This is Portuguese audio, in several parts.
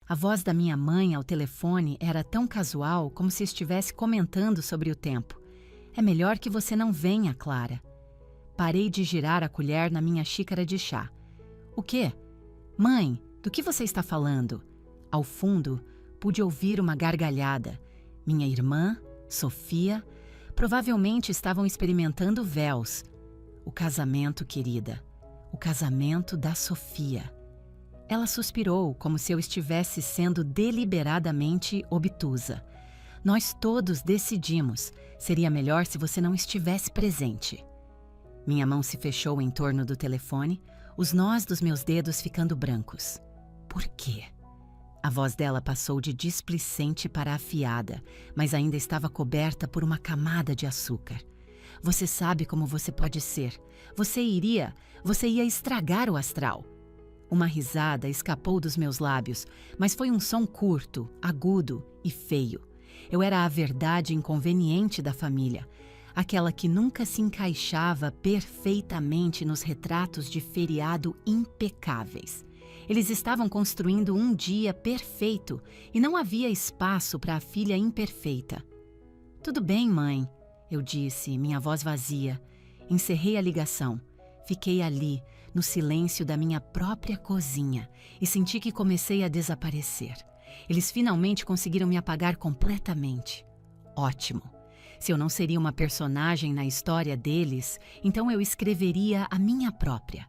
A voz da minha mãe ao telefone era tão casual como se estivesse comentando sobre o tempo. É melhor que você não venha, Clara. Parei de girar a colher na minha xícara de chá. O quê? Mãe, do que você está falando? Ao fundo, pude ouvir uma gargalhada. Minha irmã, Sofia, provavelmente estavam experimentando véus. O casamento, querida. O casamento da Sofia. Ela suspirou, como se eu estivesse sendo deliberadamente obtusa. Nós todos decidimos. Seria melhor se você não estivesse presente. Minha mão se fechou em torno do telefone, os nós dos meus dedos ficando brancos. Por quê? A voz dela passou de displicente para afiada, mas ainda estava coberta por uma camada de açúcar. Você sabe como você pode ser. Você ia estragar o astral. Uma risada escapou dos meus lábios, mas foi um som curto, agudo e feio. Eu era a verdade inconveniente da família, aquela que nunca se encaixava perfeitamente nos retratos de feriado impecáveis. Eles estavam construindo um dia perfeito e não havia espaço para a filha imperfeita. Tudo bem, mãe, eu disse, minha voz vazia. Encerrei a ligação. Fiquei ali, no silêncio da minha própria cozinha, e senti que comecei a desaparecer. Eles finalmente conseguiram me apagar completamente. Ótimo. Se eu não seria uma personagem na história deles, então eu escreveria a minha própria.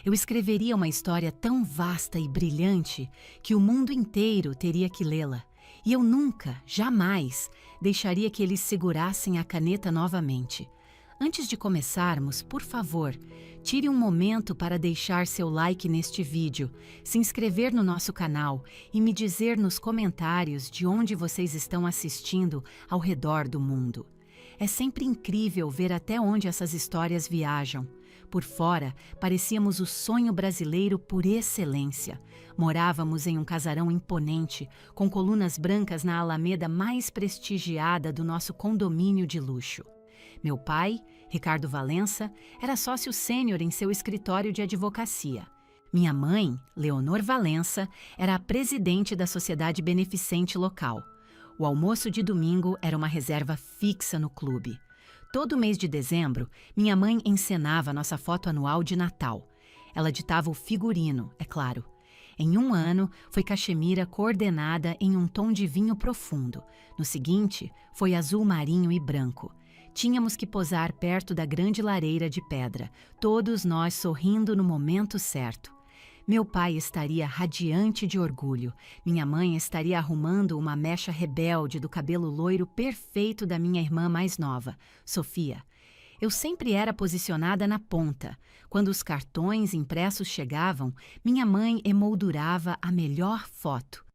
Eu escreveria uma história tão vasta e brilhante que o mundo inteiro teria que lê-la. E eu nunca, jamais, deixaria que eles segurassem a caneta novamente. Antes de começarmos, por favor, tire um momento para deixar seu like neste vídeo, se inscrever no nosso canal e me dizer nos comentários de onde vocês estão assistindo ao redor do mundo. É sempre incrível ver até onde essas histórias viajam. Por fora, parecíamos o sonho brasileiro por excelência. Morávamos em um casarão imponente, com colunas brancas na alameda mais prestigiada do nosso condomínio de luxo. Meu pai, Ricardo Valença, era sócio sênior em seu escritório de advocacia. Minha mãe, Leonor Valença, era a presidente da sociedade beneficente local. O almoço de domingo era uma reserva fixa no clube. Todo mês de dezembro, minha mãe encenava nossa foto anual de Natal. Ela ditava o figurino, é claro. Em um ano, foi cachemira coordenada em um tom de vinho profundo. No seguinte, foi azul marinho e branco. Tínhamos que posar perto da grande lareira de pedra, todos nós sorrindo no momento certo. Meu pai estaria radiante de orgulho. Minha mãe estaria arrumando uma mecha rebelde do cabelo loiro perfeito da minha irmã mais nova, Sofia. Eu sempre era posicionada na ponta. Quando os cartões impressos chegavam, minha mãe emoldurava a melhor foto.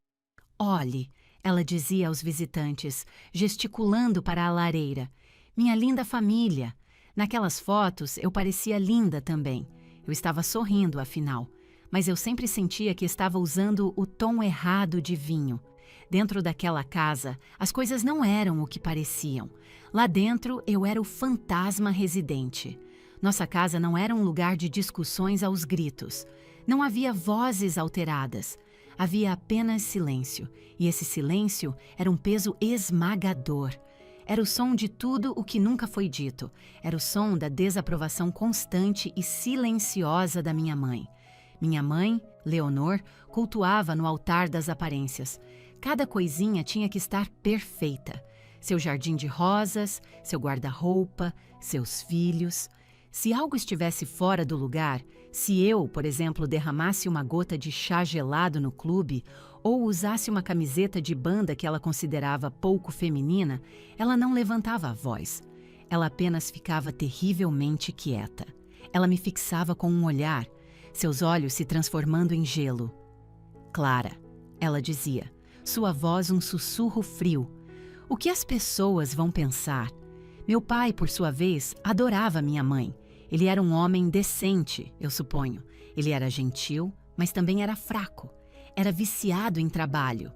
Olhe, ela dizia aos visitantes, gesticulando para a lareira. Minha linda família. Naquelas fotos eu parecia linda também. Eu estava sorrindo, afinal. Mas eu sempre sentia que estava usando o tom errado de vinho. Dentro daquela casa, as coisas não eram o que pareciam. Lá dentro, eu era o fantasma residente. Nossa casa não era um lugar de discussões aos gritos. Não havia vozes alteradas. Havia apenas silêncio. E esse silêncio era um peso esmagador. Era o som de tudo o que nunca foi dito. Era o som da desaprovação constante e silenciosa da minha mãe. Minha mãe, Leonor, cultuava no altar das aparências. Cada coisinha tinha que estar perfeita. Seu jardim de rosas, seu guarda-roupa, seus filhos. Se algo estivesse fora do lugar, se eu, por exemplo, derramasse uma gota de chá gelado no clube ou usasse uma camiseta de banda que ela considerava pouco feminina, ela não levantava a voz. Ela apenas ficava terrivelmente quieta. Ela me fixava com um olhar, seus olhos se transformando em gelo. Clara, ela dizia, sua voz um sussurro frio. O que as pessoas vão pensar? Meu pai, por sua vez, adorava minha mãe. Ele era um homem decente, eu suponho. Ele era gentil, mas também era fraco. Era viciado em trabalho.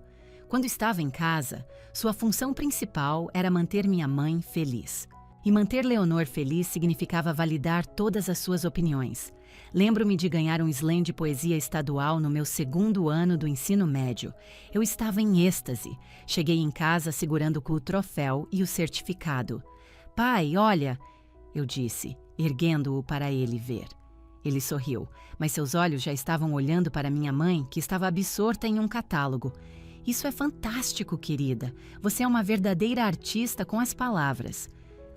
Quando estava em casa, sua função principal era manter minha mãe feliz. E manter Leonor feliz significava validar todas as suas opiniões. Lembro-me de ganhar um slam de poesia estadual no meu segundo ano do ensino médio. Eu estava em êxtase. Cheguei em casa segurando o troféu e o certificado. Pai, olha, eu disse, erguendo-o para ele ver. Ele sorriu, mas seus olhos já estavam olhando para minha mãe, que estava absorta em um catálogo. Isso é fantástico, querida. Você é uma verdadeira artista com as palavras.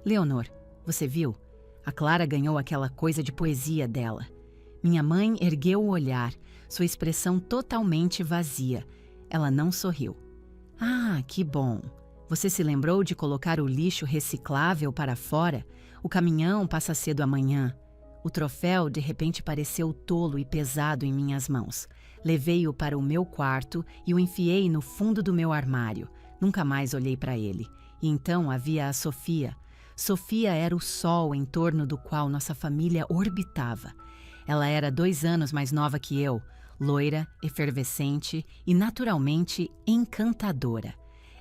Leonor, você viu? A Clara ganhou aquela coisa de poesia dela. Minha mãe ergueu o olhar, sua expressão totalmente vazia. Ela não sorriu. Ah, que bom! Você se lembrou de colocar o lixo reciclável para fora? O caminhão passa cedo amanhã. O troféu de repente pareceu tolo e pesado em minhas mãos. Levei-o para o meu quarto e o enfiei no fundo do meu armário. Nunca mais olhei para ele. E então havia a Sofia. Sofia era o sol em torno do qual nossa família orbitava. Ela era 2 anos mais nova que eu, loira, efervescente e naturalmente encantadora.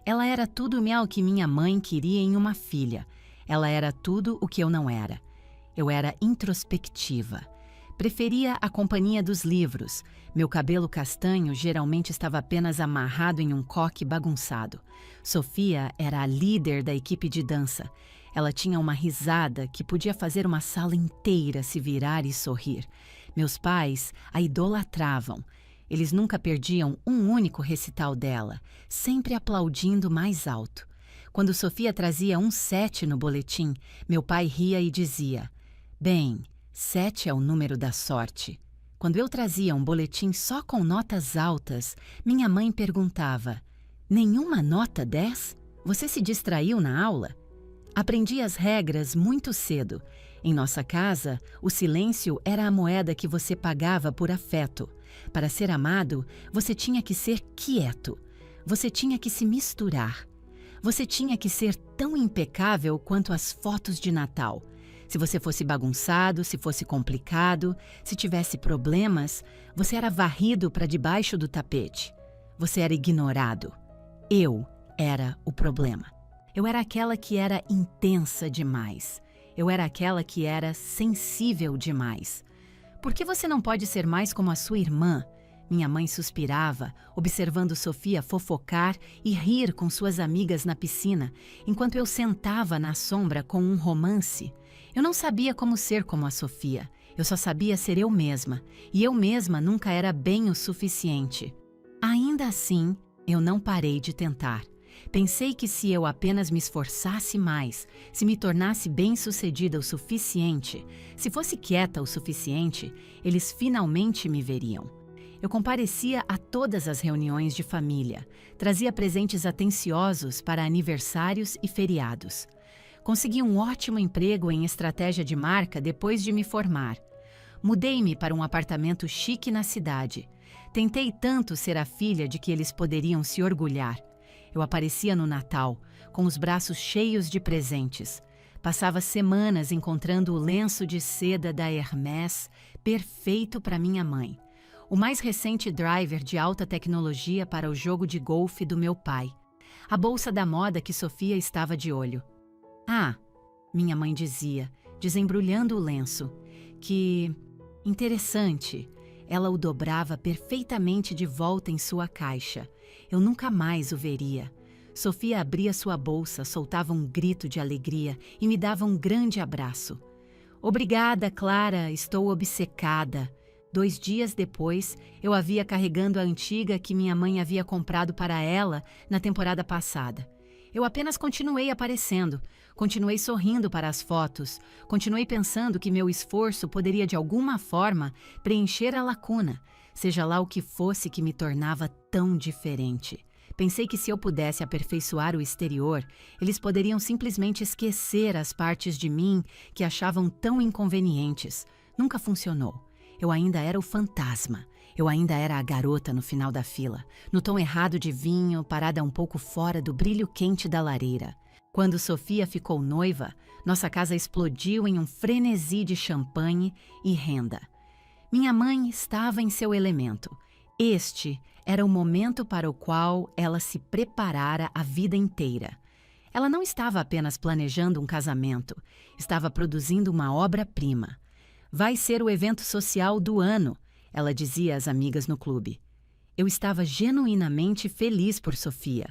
Ela era tudo o que minha mãe queria em uma filha. Ela era tudo o que eu não era. Eu era introspectiva. Preferia a companhia dos livros. Meu cabelo castanho geralmente estava apenas amarrado em um coque bagunçado. Sofia era a líder da equipe de dança. Ela tinha uma risada que podia fazer uma sala inteira se virar e sorrir. Meus pais a idolatravam. Eles nunca perdiam um único recital dela, sempre aplaudindo mais alto. Quando Sofia trazia um 7 no boletim, meu pai ria e dizia: "Bem, 7 é o número da sorte." Quando eu trazia um boletim só com notas altas, minha mãe perguntava: "Nenhuma nota 10? Você se distraiu na aula?" Aprendi as regras muito cedo. Em nossa casa, o silêncio era a moeda que você pagava por afeto. Para ser amado, você tinha que ser quieto. Você tinha que se misturar. Você tinha que ser tão impecável quanto as fotos de Natal. Se você fosse bagunçado, se fosse complicado, se tivesse problemas, você era varrido para debaixo do tapete. Você era ignorado. Eu era o problema. Eu era aquela que era intensa demais. Eu era aquela que era sensível demais. Por que você não pode ser mais como a sua irmã? Minha mãe suspirava, observando Sofia fofocar e rir com suas amigas na piscina, enquanto eu sentava na sombra com um romance. Eu não sabia como ser como a Sofia. Eu só sabia ser eu mesma, e eu mesma nunca era bem o suficiente. Ainda assim, eu não parei de tentar. Pensei que se eu apenas me esforçasse mais, se me tornasse bem-sucedida o suficiente, se fosse quieta o suficiente, eles finalmente me veriam. Eu comparecia a todas as reuniões de família, trazia presentes atenciosos para aniversários e feriados. Consegui um ótimo emprego em estratégia de marca depois de me formar. Mudei-me para um apartamento chique na cidade. Tentei tanto ser a filha de que eles poderiam se orgulhar. Eu aparecia no Natal, com os braços cheios de presentes. Passava semanas encontrando o lenço de seda da Hermès, perfeito para minha mãe. O mais recente driver de alta tecnologia para o jogo de golfe do meu pai. A bolsa da moda que Sofia estava de olho. "Ah", minha mãe dizia, desembrulhando o lenço, "que interessante." Ela o dobrava perfeitamente de volta em sua caixa. Eu nunca mais o veria. Sofia abria sua bolsa, soltava um grito de alegria e me dava um grande abraço. "Obrigada, Clara, estou obcecada." 2 dias depois, eu a via carregando a antiga que minha mãe havia comprado para ela na temporada passada. Eu apenas continuei aparecendo, continuei sorrindo para as fotos, continuei pensando que meu esforço poderia de alguma forma preencher a lacuna, seja lá o que fosse que me tornava tão diferente. Pensei que se eu pudesse aperfeiçoar o exterior, eles poderiam simplesmente esquecer as partes de mim que achavam tão inconvenientes. Nunca funcionou. Eu ainda era o fantasma. Eu ainda era a garota no final da fila, no tom errado de vinho, parada um pouco fora do brilho quente da lareira. Quando Sofia ficou noiva, nossa casa explodiu em um frenesi de champanhe e renda. Minha mãe estava em seu elemento. Este era o momento para o qual ela se preparara a vida inteira. Ela não estava apenas planejando um casamento, estava produzindo uma obra-prima. Vai ser o evento social do ano, ela dizia às amigas no clube. Eu estava genuinamente feliz por Sofia.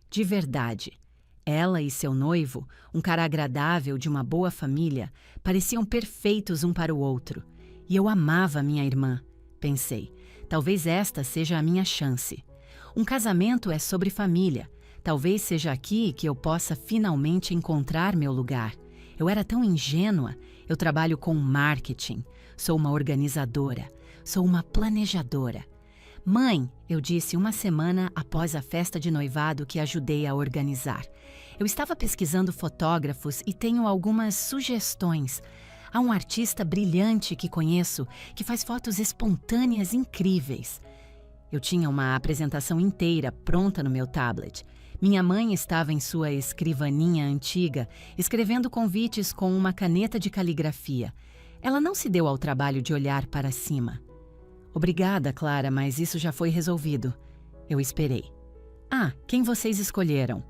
De verdade. Ela e seu noivo, um cara agradável de uma boa família, pareciam perfeitos um para o outro. E eu amava minha irmã. Pensei, talvez esta seja a minha chance. Um casamento é sobre família. Talvez seja aqui que eu possa finalmente encontrar meu lugar. Eu era tão ingênua. Eu trabalho com marketing. Sou uma organizadora. Sou uma planejadora. Mãe, eu disse uma semana após a festa de noivado que ajudei a organizar. Eu estava pesquisando fotógrafos e tenho algumas sugestões. Há um artista brilhante que conheço que faz fotos espontâneas incríveis. Eu tinha uma apresentação inteira pronta no meu tablet. Minha mãe estava em sua escrivaninha antiga, escrevendo convites com uma caneta de caligrafia. Ela não se deu ao trabalho de olhar para cima. Obrigada, Clara, mas isso já foi resolvido. Eu esperei. Ah, quem vocês escolheram?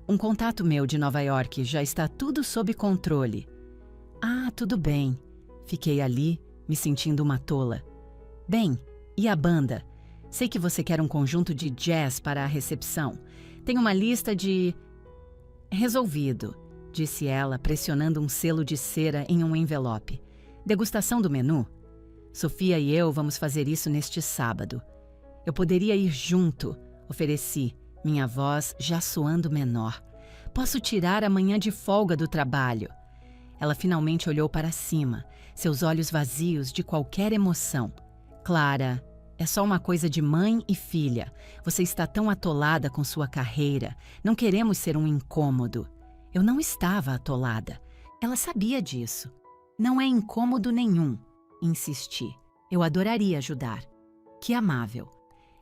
Um contato meu de Nova York, já está tudo sob controle. Ah, tudo bem. Fiquei ali, me sentindo uma tola. Bem, e a banda? Sei que você quer um conjunto de jazz para a recepção. Tem uma lista de... Resolvido, disse ela, pressionando um selo de cera em um envelope. Degustação do menu? Sofia e eu vamos fazer isso neste sábado. Eu poderia ir junto, ofereci, minha voz já soando menor. Posso tirar a manhã de folga do trabalho. Ela finalmente olhou para cima, seus olhos vazios de qualquer emoção. Clara, é só uma coisa de mãe e filha. Você está tão atolada com sua carreira. Não queremos ser um incômodo. Eu não estava atolada. Ela sabia disso. Não é incômodo nenhum. Insisti. Eu adoraria ajudar. Que amável.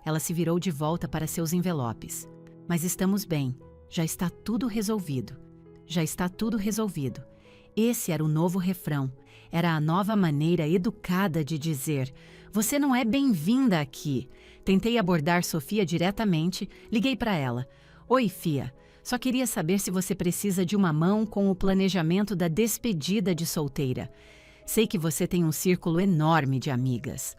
Ela se virou de volta para seus envelopes. Mas estamos bem. Já está tudo resolvido. Já está tudo resolvido. Esse era o novo refrão. Era a nova maneira educada de dizer: você não é bem-vinda aqui. Tentei abordar Sofia diretamente, liguei para ela. Oi, Fia. Só queria saber se você precisa de uma mão com o planejamento da despedida de solteira. Sei que você tem um círculo enorme de amigas.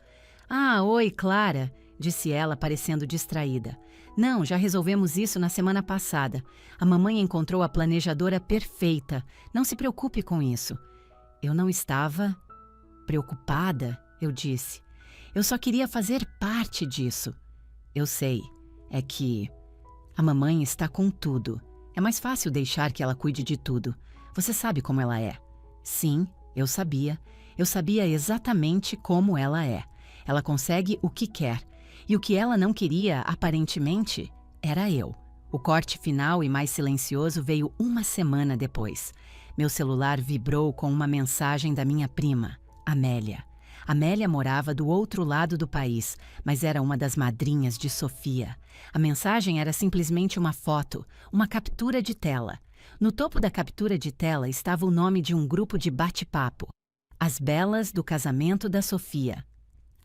Ah, oi, Clara, disse ela, parecendo distraída. Não, já resolvemos isso na semana passada. A mamãe encontrou a planejadora perfeita. Não se preocupe com isso. Eu não estava preocupada, eu disse. Eu só queria fazer parte disso. Eu sei. É que a mamãe está com tudo. É mais fácil deixar que ela cuide de tudo. Você sabe como ela é. Sim, eu sabia. Eu sabia exatamente como ela é. Ela consegue o que quer. E o que ela não queria, aparentemente, era eu. O corte final e mais silencioso veio uma semana depois. Meu celular vibrou com uma mensagem da minha prima, Amélia. Amélia morava do outro lado do país, mas era uma das madrinhas de Sofia. A mensagem era simplesmente uma foto, uma captura de tela. No topo da captura de tela estava o nome de um grupo de bate-papo. As Belas do Casamento da Sofia.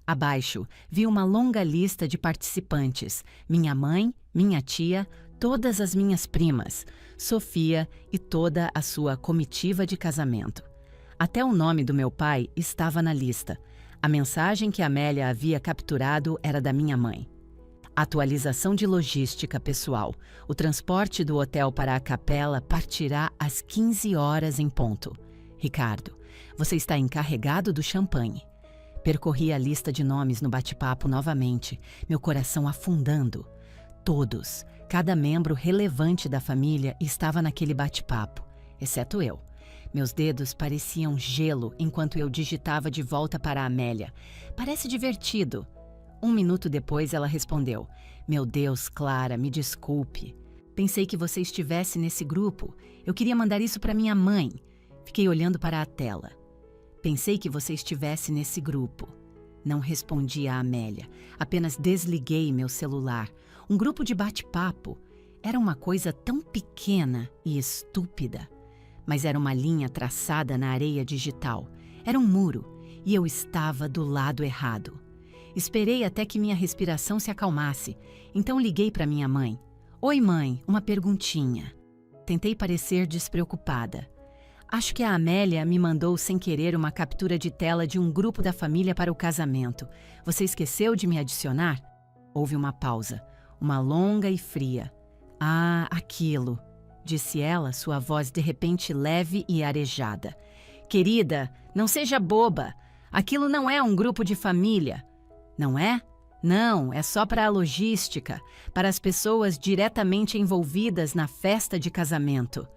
Abaixo, vi uma longa lista de participantes. Minha mãe, minha tia, todas as minhas primas, Sofia e toda a sua comitiva de casamento. Até o nome do meu pai estava na lista. A mensagem que Amélia havia capturado era da minha mãe. Atualização de logística pessoal. O transporte do hotel para a capela partirá às 15 horas em ponto. Ricardo, você está encarregado do champanhe. Percorri a lista de nomes no bate-papo novamente, meu coração afundando. Todos, cada membro relevante da família estava naquele bate-papo, exceto eu. Meus dedos pareciam gelo enquanto eu digitava de volta para a Amélia. Parece divertido. 1 minuto depois ela respondeu. Meu Deus, Clara, me desculpe. Pensei que você estivesse nesse grupo. Eu queria mandar isso para minha mãe. Fiquei olhando para a tela. Pensei que você estivesse nesse grupo. Não respondi a Amélia. Apenas desliguei meu celular. Um grupo de bate-papo. Era uma coisa tão pequena e estúpida. Mas era uma linha traçada na areia digital. Era um muro. E eu estava do lado errado. Esperei até que minha respiração se acalmasse. Então liguei para minha mãe. Oi, mãe, uma perguntinha. Tentei parecer despreocupada. Acho que a Amélia me mandou sem querer uma captura de tela de um grupo da família para o casamento. Você esqueceu de me adicionar? Houve uma pausa, uma longa e fria. Ah, aquilo, disse ela, sua voz de repente leve e arejada. Querida, não seja boba. Aquilo não é um grupo de família. Não é? Não, é só para a logística, para as pessoas diretamente envolvidas na festa de casamento.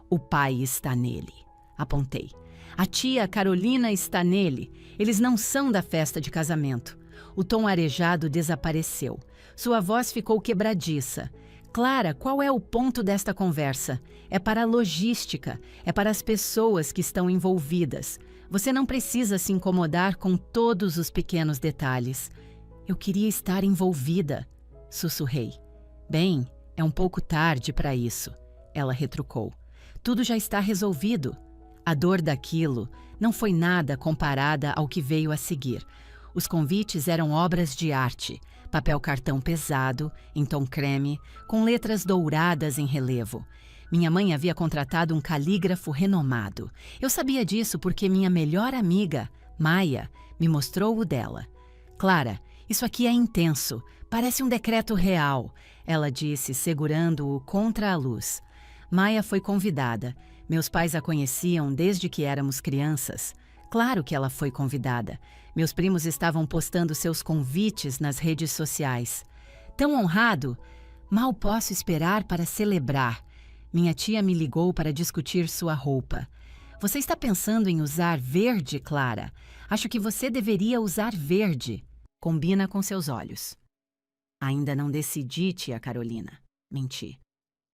O pai está nele. Apontei. A tia Carolina está nele. Eles não são da festa de casamento. O tom arejado desapareceu. Sua voz ficou quebradiça. Clara, qual é o ponto desta conversa? É para a logística, é para as pessoas que estão envolvidas. Você não precisa se incomodar com todos os pequenos detalhes. Eu queria estar envolvida, sussurrei. Bem, é um pouco tarde para isso, ela retrucou. Tudo já está resolvido. A dor daquilo não foi nada comparada ao que veio a seguir. Os convites eram obras de arte, papel cartão pesado, em tom creme, com letras douradas em relevo. Minha mãe havia contratado um calígrafo renomado. Eu sabia disso porque minha melhor amiga, Maia, me mostrou o dela. Clara, isso aqui é intenso, parece um decreto real, ela disse, segurando-o contra a luz. Maia foi convidada. Meus pais a conheciam desde que éramos crianças. Claro que ela foi convidada. Meus primos estavam postando seus convites nas redes sociais. Tão honrado! Mal posso esperar para celebrar. Minha tia me ligou para discutir sua roupa. Você está pensando em usar verde, Clara? Acho que você deveria usar verde. Combina com seus olhos. Ainda não decidi, tia Carolina. Menti.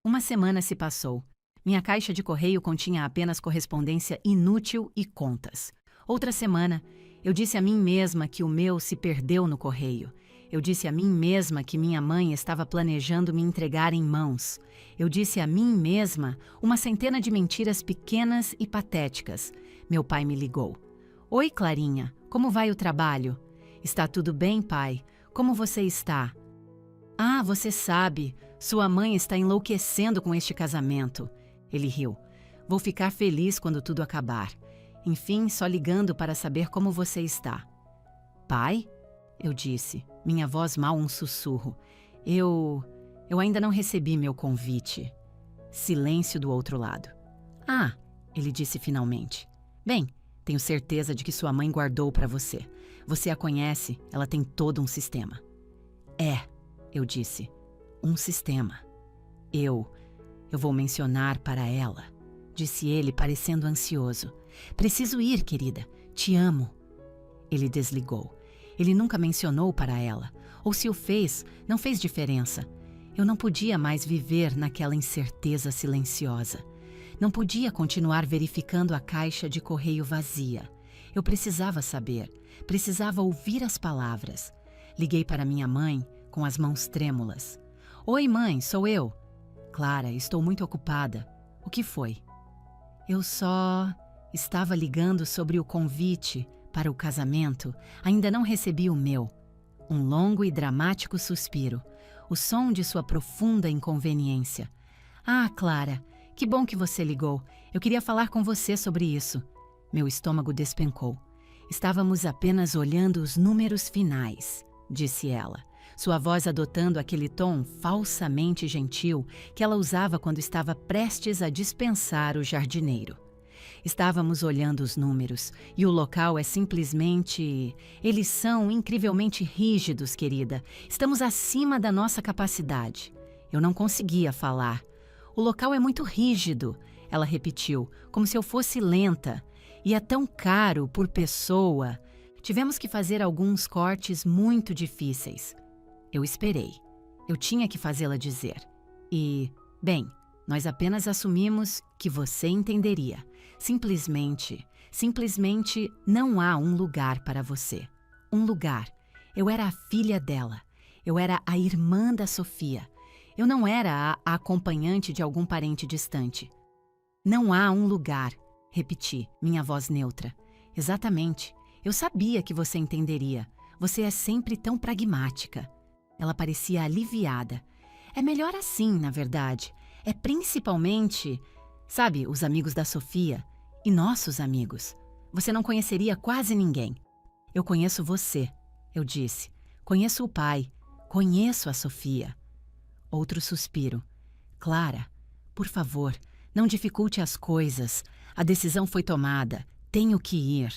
Uma semana se passou. Minha caixa de correio continha apenas correspondência inútil e contas. Outra semana, eu disse a mim mesma que o meu se perdeu no correio. Eu disse a mim mesma que minha mãe estava planejando me entregar em mãos. Eu disse a mim mesma uma centena de mentiras pequenas e patéticas. Meu pai me ligou. Oi, Clarinha, como vai o trabalho? Está tudo bem, pai? Como você está? Ah, você sabe, sua mãe está enlouquecendo com este casamento. Ele riu. Vou ficar feliz quando tudo acabar. Enfim, só ligando para saber como você está. Pai? Eu disse, minha voz mal um sussurro. Eu ainda não recebi meu convite. Silêncio do outro lado. Ah, ele disse finalmente. Bem, tenho certeza de que sua mãe guardou para você. Você a conhece, ela tem todo um sistema. É, eu disse, um sistema. Eu vou mencionar para ela, disse ele parecendo ansioso. Preciso ir, querida, te amo. Ele desligou. Ele nunca mencionou para ela, ou se o fez, não fez diferença. Eu não podia mais viver naquela incerteza silenciosa. Não podia continuar verificando a caixa de correio vazia. Eu precisava saber, precisava ouvir as palavras. Liguei para minha mãe com as mãos trêmulas. Oi, mãe, sou eu. Clara, estou muito ocupada. O que foi? Eu só estava ligando sobre o convite para o casamento. Ainda não recebi o meu. Um longo e dramático suspiro. O som de sua profunda inconveniência. Ah, Clara, que bom que você ligou. Eu queria falar com você sobre isso. Meu estômago despencou. Estávamos apenas olhando os números finais, disse ela, sua voz adotando aquele tom falsamente gentil que ela usava quando estava prestes a dispensar o jardineiro. Estávamos olhando os números e o local é simplesmente... Eles são incrivelmente rígidos, querida. Estamos acima da nossa capacidade. Eu não conseguia falar. O local é muito rígido, ela repetiu, como se eu fosse lenta. E é tão caro por pessoa. Tivemos que fazer alguns cortes muito difíceis. Eu esperei. Eu tinha que fazê-la dizer. E, bem, nós apenas assumimos que você entenderia. Simplesmente não há um lugar para você. Um lugar. Eu era a filha dela. Eu era a irmã da Sofia. Eu não era a acompanhante de algum parente distante. Não há um lugar, repeti, minha voz neutra. Exatamente. Eu sabia que você entenderia. Você é sempre tão pragmática. Ela parecia aliviada. É melhor assim, na verdade. É principalmente... Sabe, os amigos da Sofia. E nossos amigos? Você não conheceria quase ninguém. Eu conheço você, eu disse. Conheço o pai. Conheço a Sofia. Outro suspiro. Clara, por favor, não dificulte as coisas. A decisão foi tomada. Tenho que ir.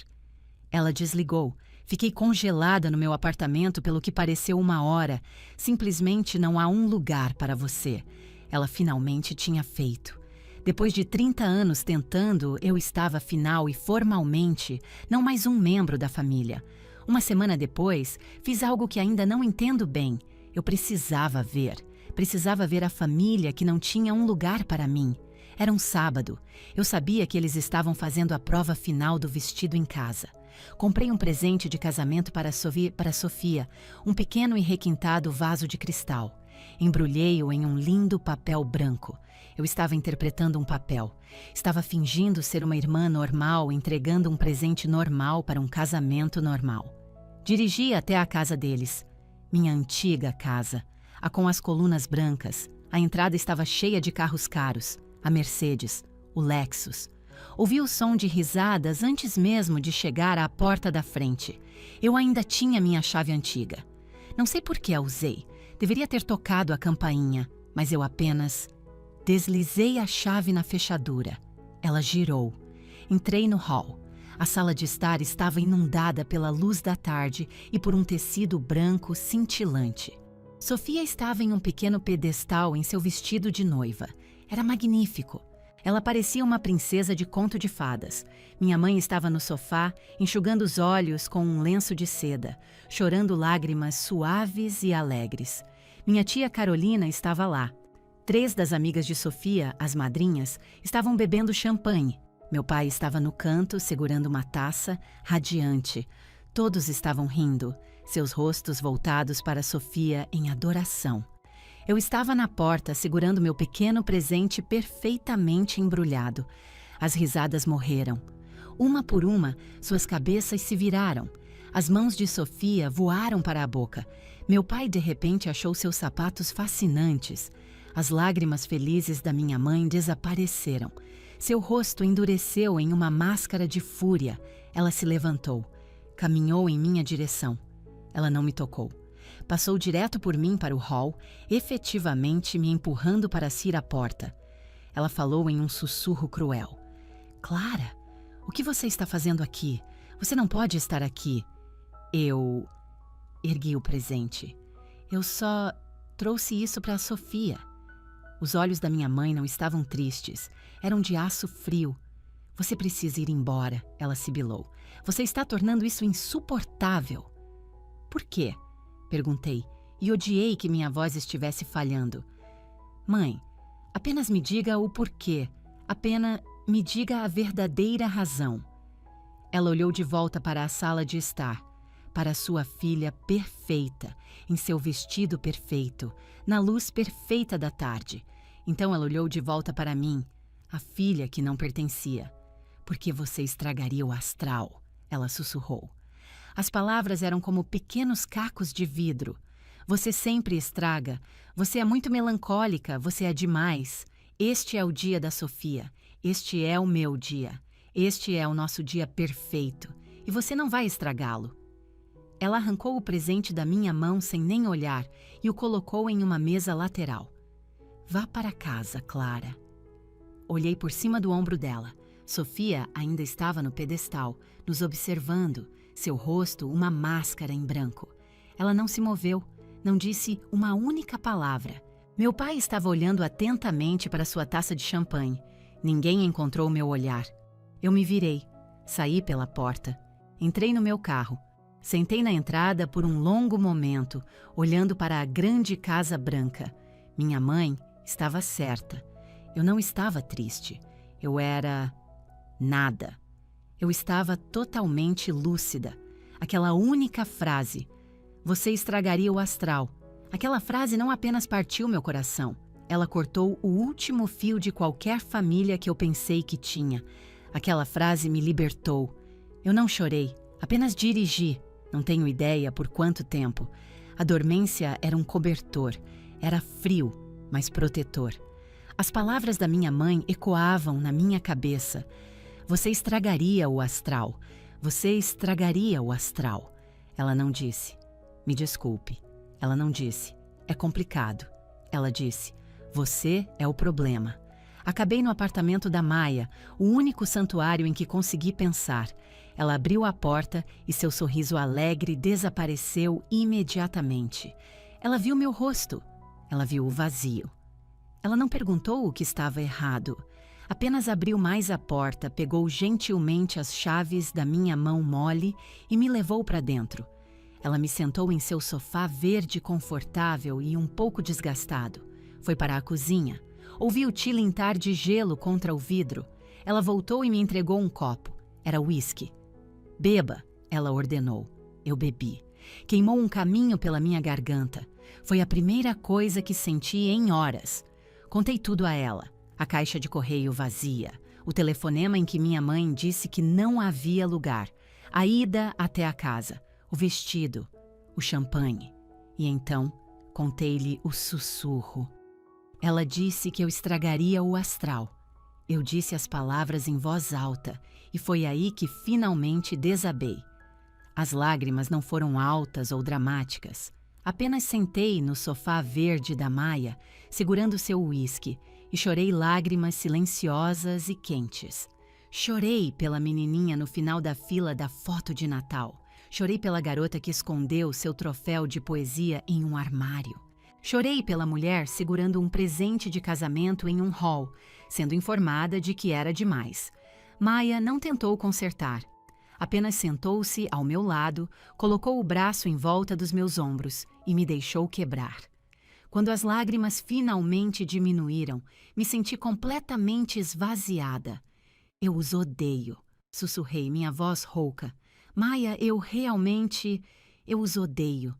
Ela desligou. Fiquei congelada no meu apartamento pelo que pareceu 1 hora. Simplesmente não há um lugar para você. Ela finalmente tinha feito. Depois de 30 anos tentando, eu estava final e formalmente não mais um membro da família. 1 semana depois, fiz algo que ainda não entendo bem. Eu precisava ver. Precisava ver a família que não tinha um lugar para mim. Era um sábado. Eu sabia que eles estavam fazendo a prova final do vestido em casa. Comprei um presente de casamento para Sofia, um pequeno e requintado vaso de cristal. Embrulhei-o em um lindo papel branco. Eu estava interpretando um papel. Estava fingindo ser uma irmã normal, entregando um presente normal para um casamento normal. Dirigi até a casa deles. Minha antiga casa. A com as colunas brancas. A entrada estava cheia de carros caros. A Mercedes, o Lexus. Ouvi o som de risadas antes mesmo de chegar à porta da frente. Eu ainda tinha minha chave antiga. Não sei por que a usei. Deveria ter tocado a campainha, mas eu apenas deslizei a chave na fechadura. Ela girou. Entrei no hall. A sala de estar estava inundada pela luz da tarde e por um tecido branco cintilante. Sofia estava em um pequeno pedestal em seu vestido de noiva. Era magnífico. Ela parecia uma princesa de conto de fadas. Minha mãe estava no sofá, enxugando os olhos com um lenço de seda, chorando lágrimas suaves e alegres. Minha tia Carolina estava lá. 3 das amigas de Sofia, as madrinhas, estavam bebendo champanhe. Meu pai estava no canto, segurando uma taça, radiante. Todos estavam rindo, seus rostos voltados para Sofia em adoração. Eu estava na porta, segurando meu pequeno presente perfeitamente embrulhado. As risadas morreram. Uma por uma, suas cabeças se viraram. As mãos de Sofia voaram para a boca. Meu pai, de repente, achou seus sapatos fascinantes. As lágrimas felizes da minha mãe desapareceram. Seu rosto endureceu em uma máscara de fúria. Ela se levantou. Caminhou em minha direção. Ela não me tocou. Passou direto por mim para o hall, efetivamente me empurrando para si à porta. Ela falou em um sussurro cruel. Clara, o que você está fazendo aqui? Você não pode estar aqui. Eu ergui o presente. Eu só trouxe isso para a Sofia. Os olhos da minha mãe não estavam tristes. Eram de aço frio. Você precisa ir embora, ela sibilou. Você está tornando isso insuportável. Por quê? Perguntei, e odiei que minha voz estivesse falhando. Mãe, apenas me diga o porquê. Apenas me diga a verdadeira razão. Ela olhou de volta para a sala de estar, para sua filha perfeita, em seu vestido perfeito, na luz perfeita da tarde. Então ela olhou de volta para mim, a filha que não pertencia. Porque você estragaria o astral, ela sussurrou. As palavras eram como pequenos cacos de vidro. Você sempre estraga. Você é muito melancólica. Você é demais. Este é o dia da Sofia. Este é o meu dia. Este é o nosso dia perfeito. E você não vai estragá-lo. Ela arrancou o presente da minha mão sem nem olhar e o colocou em uma mesa lateral. Vá para casa, Clara. Olhei por cima do ombro dela. Sofia ainda estava no pedestal, nos observando, seu rosto uma máscara em branco. Ela não se moveu, não disse uma única palavra. Meu pai estava olhando atentamente para sua taça de champanhe. Ninguém encontrou meu olhar. Eu me virei, saí pela porta, entrei no meu carro. Sentei na entrada por um longo momento, olhando para a grande casa branca. Minha mãe estava certa. Eu não estava triste. Eu era nada. Eu estava totalmente lúcida. Aquela única frase. Você estragaria o astral. Aquela frase não apenas partiu meu coração. Ela cortou o último fio de qualquer família que eu pensei que tinha. Aquela frase me libertou. Eu não chorei, apenas dirigi. Não tenho ideia por quanto tempo. A dormência era um cobertor. Era frio, mas protetor. As palavras da minha mãe ecoavam na minha cabeça. Você estragaria o astral. Você estragaria o astral. Ela não disse: me desculpe. Ela não disse: é complicado. Ela disse: você é o problema. Acabei no apartamento da Maia, o único santuário em que consegui pensar. Ela abriu a porta e seu sorriso alegre desapareceu imediatamente. Ela viu meu rosto. Ela viu o vazio. Ela não perguntou o que estava errado. Apenas abriu mais a porta, pegou gentilmente as chaves da minha mão mole e me levou para dentro. Ela me sentou em seu sofá verde confortável e um pouco desgastado. Foi para a cozinha. Ouvi o tilintar de gelo contra o vidro. Ela voltou e me entregou um copo. Era uísque. Beba, ela ordenou. Eu bebi. Queimou um caminho pela minha garganta. Foi a primeira coisa que senti em horas. Contei tudo a ela. A caixa de correio vazia. O telefonema em que minha mãe disse que não havia lugar. A ida até a casa. O vestido. O champanhe. E então, contei-lhe o sussurro. Ela disse que eu estragaria o astral. Eu disse as palavras em voz alta, e foi aí que finalmente desabei. As lágrimas não foram altas ou dramáticas. Apenas sentei no sofá verde da Maia, segurando seu uísque, e chorei lágrimas silenciosas e quentes. Chorei pela menininha no final da fila da foto de Natal. Chorei pela garota que escondeu seu troféu de poesia em um armário. Chorei pela mulher segurando um presente de casamento em um hall, sendo informada de que era demais. Maia não tentou consertar. Apenas sentou-se ao meu lado, colocou o braço em volta dos meus ombros e me deixou quebrar. Quando as lágrimas finalmente diminuíram, me senti completamente esvaziada. Eu os odeio, sussurrei, minha voz rouca. Maia, eu os odeio.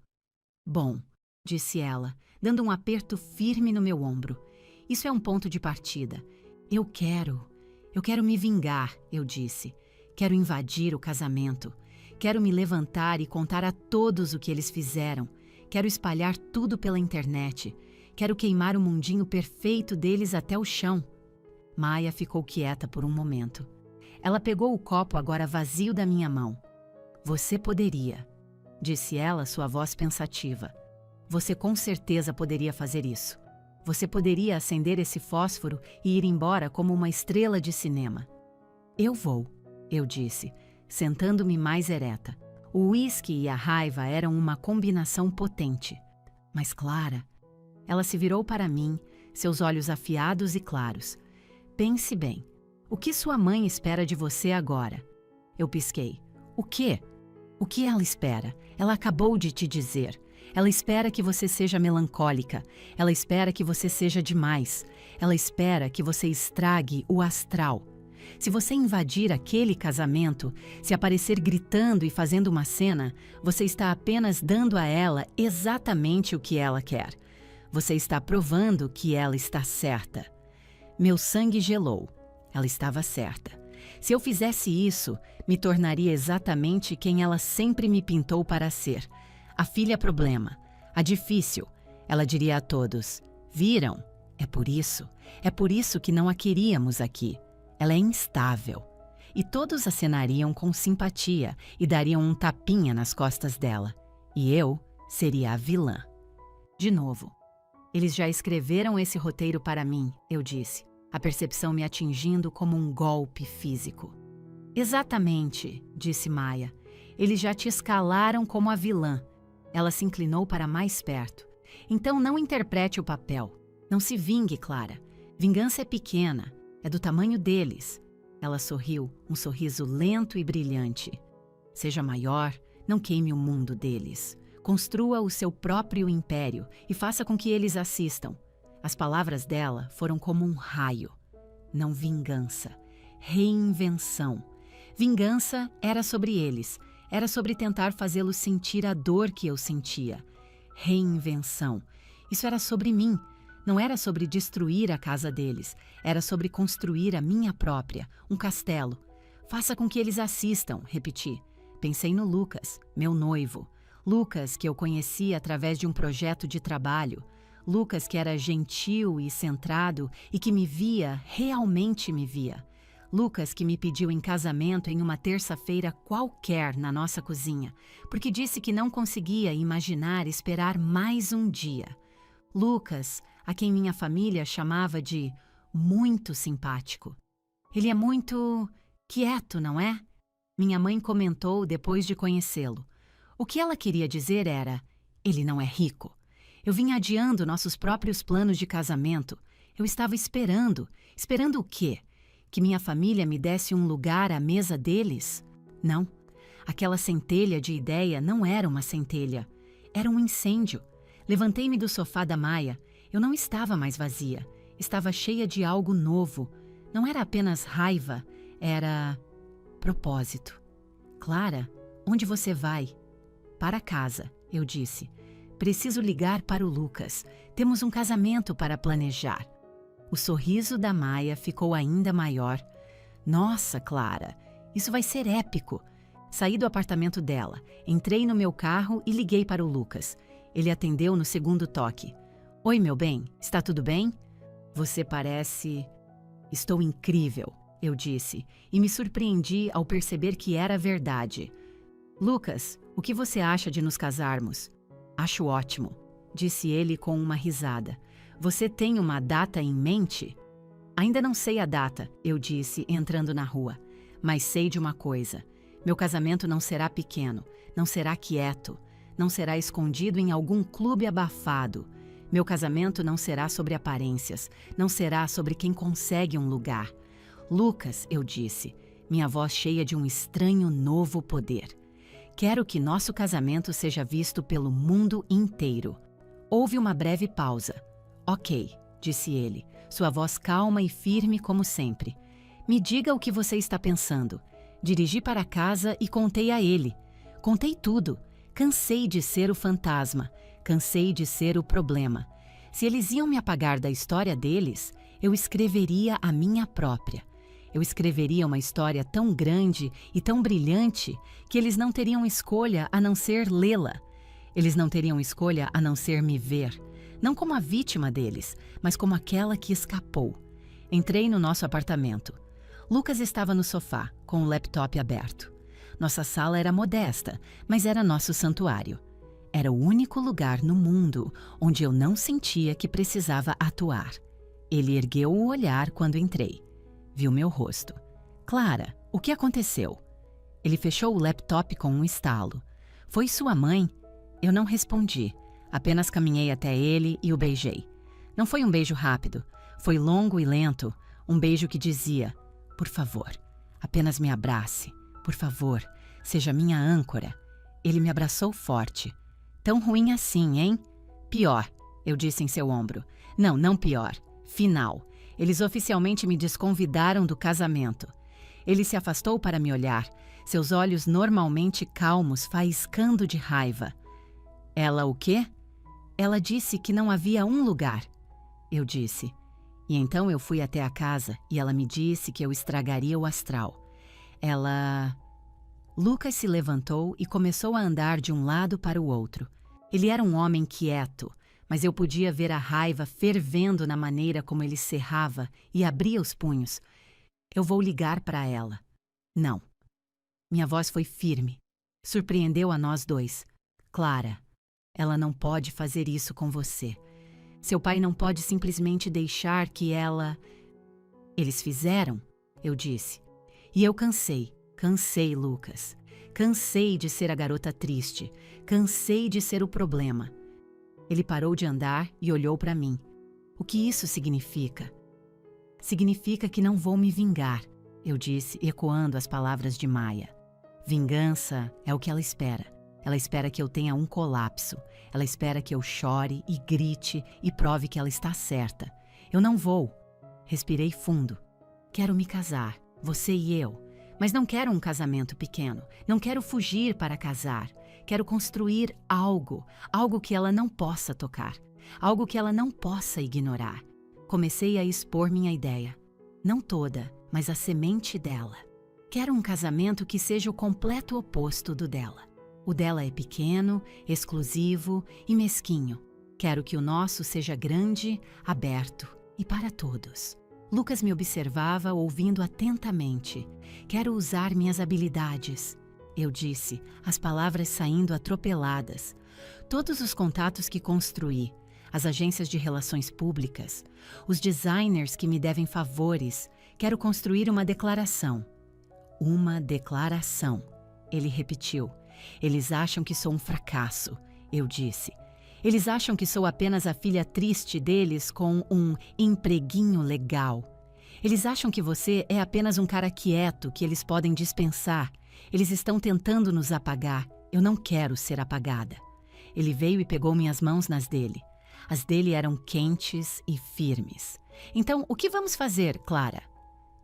Bom, disse ela, dando um aperto firme no meu ombro. Isso é um ponto de partida. Eu quero me vingar, eu disse. Quero invadir o casamento. Quero me levantar e contar a todos o que eles fizeram. Quero espalhar tudo pela internet. Quero queimar o mundinho perfeito deles até o chão. Maia ficou quieta por um momento. Ela pegou o copo agora vazio da minha mão. Você poderia, disse ela, sua voz pensativa. Você com certeza poderia fazer isso. Você poderia acender esse fósforo e ir embora como uma estrela de cinema. Eu vou, eu disse, sentando-me mais ereta. O uísque e a raiva eram uma combinação potente. Mas Clara... Ela se virou para mim, seus olhos afiados e claros. Pense bem. O que sua mãe espera de você agora? Eu pisquei. O quê? O que ela espera? Ela acabou de te dizer. Ela espera que você seja melancólica. Ela espera que você seja demais. Ela espera que você estrague o astral. Se você invadir aquele casamento, se aparecer gritando e fazendo uma cena, você está apenas dando a ela exatamente o que ela quer. Você está provando que ela está certa. Meu sangue gelou. Ela estava certa. Se eu fizesse isso, me tornaria exatamente quem ela sempre me pintou para ser. A filha problema. A difícil. Ela diria a todos: viram? É por isso que não a queríamos aqui. Ela é instável. E todos acenariam com simpatia e dariam um tapinha nas costas dela. E eu seria a vilã. De novo. Eles já escreveram esse roteiro para mim, eu disse, a percepção me atingindo como um golpe físico. Exatamente, disse Maia. Eles já te escalaram como a vilã. Ela se inclinou para mais perto. Então não interprete o papel. Não se vingue, Clara. Vingança é pequena. É do tamanho deles. Ela sorriu, um sorriso lento e brilhante. Seja maior, não queime o mundo deles. Construa o seu próprio império e faça com que eles assistam. As palavras dela foram como um raio. Não vingança, reinvenção. Vingança era sobre eles, era sobre tentar fazê-los sentir a dor que eu sentia. Reinvenção. Isso era sobre mim. Não era sobre destruir a casa deles, era sobre construir a minha própria, um castelo. Faça com que eles assistam, repeti. Pensei no Lucas, meu noivo. Lucas, que eu conhecia através de um projeto de trabalho. Lucas, que era gentil e centrado e que me via, realmente me via. Lucas, que me pediu em casamento em uma terça-feira qualquer na nossa cozinha, porque disse que não conseguia imaginar esperar mais um dia. Lucas, a quem minha família chamava de muito simpático. Ele é muito quieto, não é? Minha mãe comentou depois de conhecê-lo. O que ela queria dizer era: ele não é rico. Eu vinha adiando nossos próprios planos de casamento. Eu estava esperando. Esperando o quê? Que minha família me desse um lugar à mesa deles? Não. Aquela centelha de ideia não era uma centelha. Era um incêndio. Levantei-me do sofá da Maia. Eu não estava mais vazia. Estava cheia de algo novo. Não era apenas raiva, era propósito. Clara, onde você vai? Para casa, eu disse. Preciso ligar para o Lucas. Temos um casamento para planejar. O sorriso da Maia ficou ainda maior. Nossa, Clara, isso vai ser épico. Saí do apartamento dela, entrei no meu carro e liguei para o Lucas. Ele atendeu no segundo toque. Oi, meu bem, está tudo bem? Você parece... Estou incrível, eu disse, e me surpreendi ao perceber que era verdade. Lucas, o que você acha de nos casarmos? Acho ótimo, disse ele com uma risada. Você tem uma data em mente? Ainda não sei a data, eu disse, entrando na rua. Mas sei de uma coisa. Meu casamento não será pequeno, não será quieto, não será escondido em algum clube abafado. Meu casamento não será sobre aparências, não será sobre quem consegue um lugar. Lucas, eu disse, minha voz cheia de um estranho novo poder. Quero que nosso casamento seja visto pelo mundo inteiro. Houve uma breve pausa. Ok, disse ele, sua voz calma e firme como sempre. Me diga o que você está pensando. Dirigi para casa e contei a ele. Contei tudo. Cansei de ser o fantasma. Cansei de ser o problema. Se eles iam me apagar da história deles, eu escreveria a minha própria. Eu escreveria uma história tão grande e tão brilhante que eles não teriam escolha a não ser lê-la. Eles não teriam escolha a não ser me ver. Não como a vítima deles, mas como aquela que escapou. Entrei no nosso apartamento. Lucas estava no sofá, com o laptop aberto. Nossa sala era modesta, mas era nosso santuário. Era o único lugar no mundo onde eu não sentia que precisava atuar. Ele ergueu o olhar quando entrei. Viu meu rosto. Clara, o que aconteceu? Ele fechou o laptop com um estalo. Foi sua mãe? Eu não respondi. Apenas caminhei até ele e o beijei. Não foi um beijo rápido. Foi longo e lento. Um beijo que dizia: por favor, apenas me abrace. Por favor, seja minha âncora. Ele me abraçou forte. Tão ruim assim, hein? Pior, eu disse em seu ombro. Não, não pior. Final. Eles oficialmente me desconvidaram do casamento. Ele se afastou para me olhar, seus olhos normalmente calmos faiscando de raiva. Ela o quê? Ela disse que não havia um lugar. Eu disse. E então eu fui até a casa e ela me disse que eu estragaria o astral. Ela... Lucas se levantou e começou a andar de um lado para o outro. Ele era um homem quieto, mas eu podia ver a raiva fervendo na maneira como ele cerrava e abria os punhos. Eu vou ligar para ela. Não. Minha voz foi firme. Surpreendeu a nós dois. Clara, ela não pode fazer isso com você. Seu pai não pode simplesmente deixar que ela... Eles fizeram, eu disse. E eu cansei, Lucas. Cansei de ser a garota triste. Cansei de ser o problema. Ele parou de andar e olhou para mim. O que isso significa? Significa que não vou me vingar, eu disse, ecoando as palavras de Maia. Vingança é o que ela espera. Ela espera que eu tenha um colapso. Ela espera que eu chore e grite e prove que ela está certa. Eu não vou. Respirei fundo. Quero me casar, você e eu. Mas não quero um casamento pequeno. Não quero fugir para casar. Quero construir algo. Algo que ela não possa tocar. Algo que ela não possa ignorar. Comecei a expor minha ideia. Não toda, mas a semente dela. Quero um casamento que seja o completo oposto do dela. O dela é pequeno, exclusivo e mesquinho. Quero que o nosso seja grande, aberto e para todos. Lucas me observava, ouvindo atentamente. Quero usar minhas habilidades, eu disse, as palavras saindo atropeladas. Todos os contatos que construí, as agências de relações públicas, os designers que me devem favores, quero construir uma declaração. Uma declaração, ele repetiu. Eles acham que sou um fracasso, eu disse. Eles acham que sou apenas a filha triste deles com um empreguinho legal. Eles acham que você é apenas um cara quieto que eles podem dispensar. Eles estão tentando nos apagar. Eu não quero ser apagada. Ele veio e pegou minhas mãos nas dele. As dele eram quentes e firmes. Então, o que vamos fazer, Clara?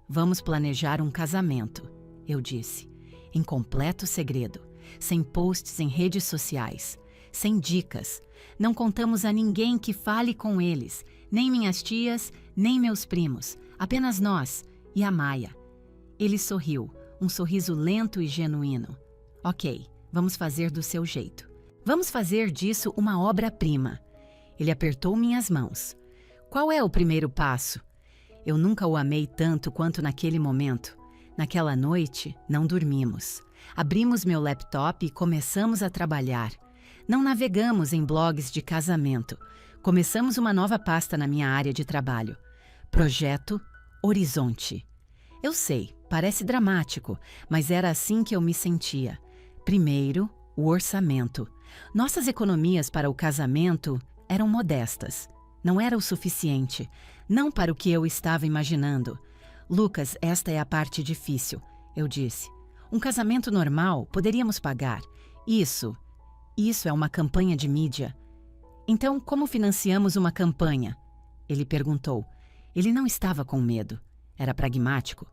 Vamos planejar um casamento, eu disse. Em completo segredo, sem posts em redes sociais, sem dicas. Não contamos a ninguém que fale com eles, nem minhas tias, nem meus primos, apenas nós e a Maia. Ele sorriu, um sorriso lento e genuíno. Ok, vamos fazer do seu jeito. Vamos fazer disso uma obra-prima. Ele apertou minhas mãos. Qual é o primeiro passo? Eu nunca o amei tanto quanto naquele momento. Naquela noite, não dormimos. Abrimos meu laptop e começamos a trabalhar. Não navegamos em blogs de casamento. Começamos uma nova pasta na minha área de trabalho. Projeto Horizonte. Eu sei, parece dramático, mas era assim que eu me sentia. Primeiro, o orçamento. Nossas economias para o casamento eram modestas. Não era o suficiente. Não para o que eu estava imaginando. Lucas, esta é a parte difícil, eu disse. Um casamento normal poderíamos pagar. Isso é uma campanha de mídia. Então, como financiamos uma campanha? Ele perguntou. Ele não estava com medo. Era pragmático.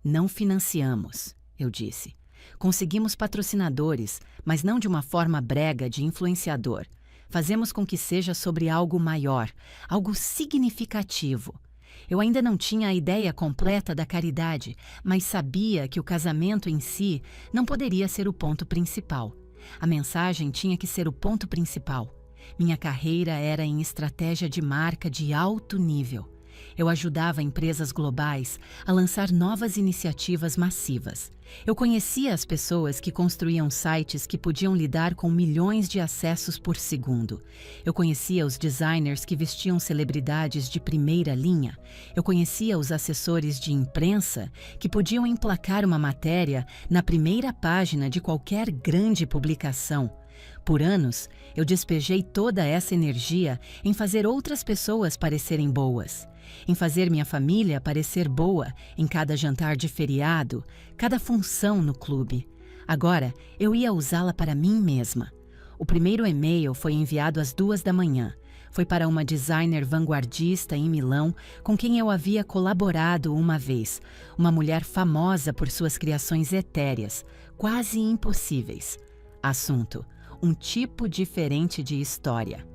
Não financiamos, eu disse. Conseguimos patrocinadores, mas não de uma forma brega de influenciador. Fazemos com que seja sobre algo maior, algo significativo. Eu ainda não tinha a ideia completa da caridade, mas sabia que o casamento em si não poderia ser o ponto principal. A mensagem tinha que ser o ponto principal. Minha carreira era em estratégia de marca de alto nível. Eu ajudava empresas globais a lançar novas iniciativas massivas. Eu conhecia as pessoas que construíam sites que podiam lidar com milhões de acessos por segundo. Eu conhecia os designers que vestiam celebridades de primeira linha. Eu conhecia os assessores de imprensa que podiam emplacar uma matéria na primeira página de qualquer grande publicação. Por anos, eu despejei toda essa energia em fazer outras pessoas parecerem boas, em fazer minha família parecer boa em cada jantar de feriado, cada função no clube. Agora, eu ia usá-la para mim mesma. O primeiro e-mail foi enviado às 2h. Foi para uma designer vanguardista em Milão com quem eu havia colaborado uma vez, uma mulher famosa por suas criações etéreas, quase impossíveis. Assunto: um tipo diferente de história.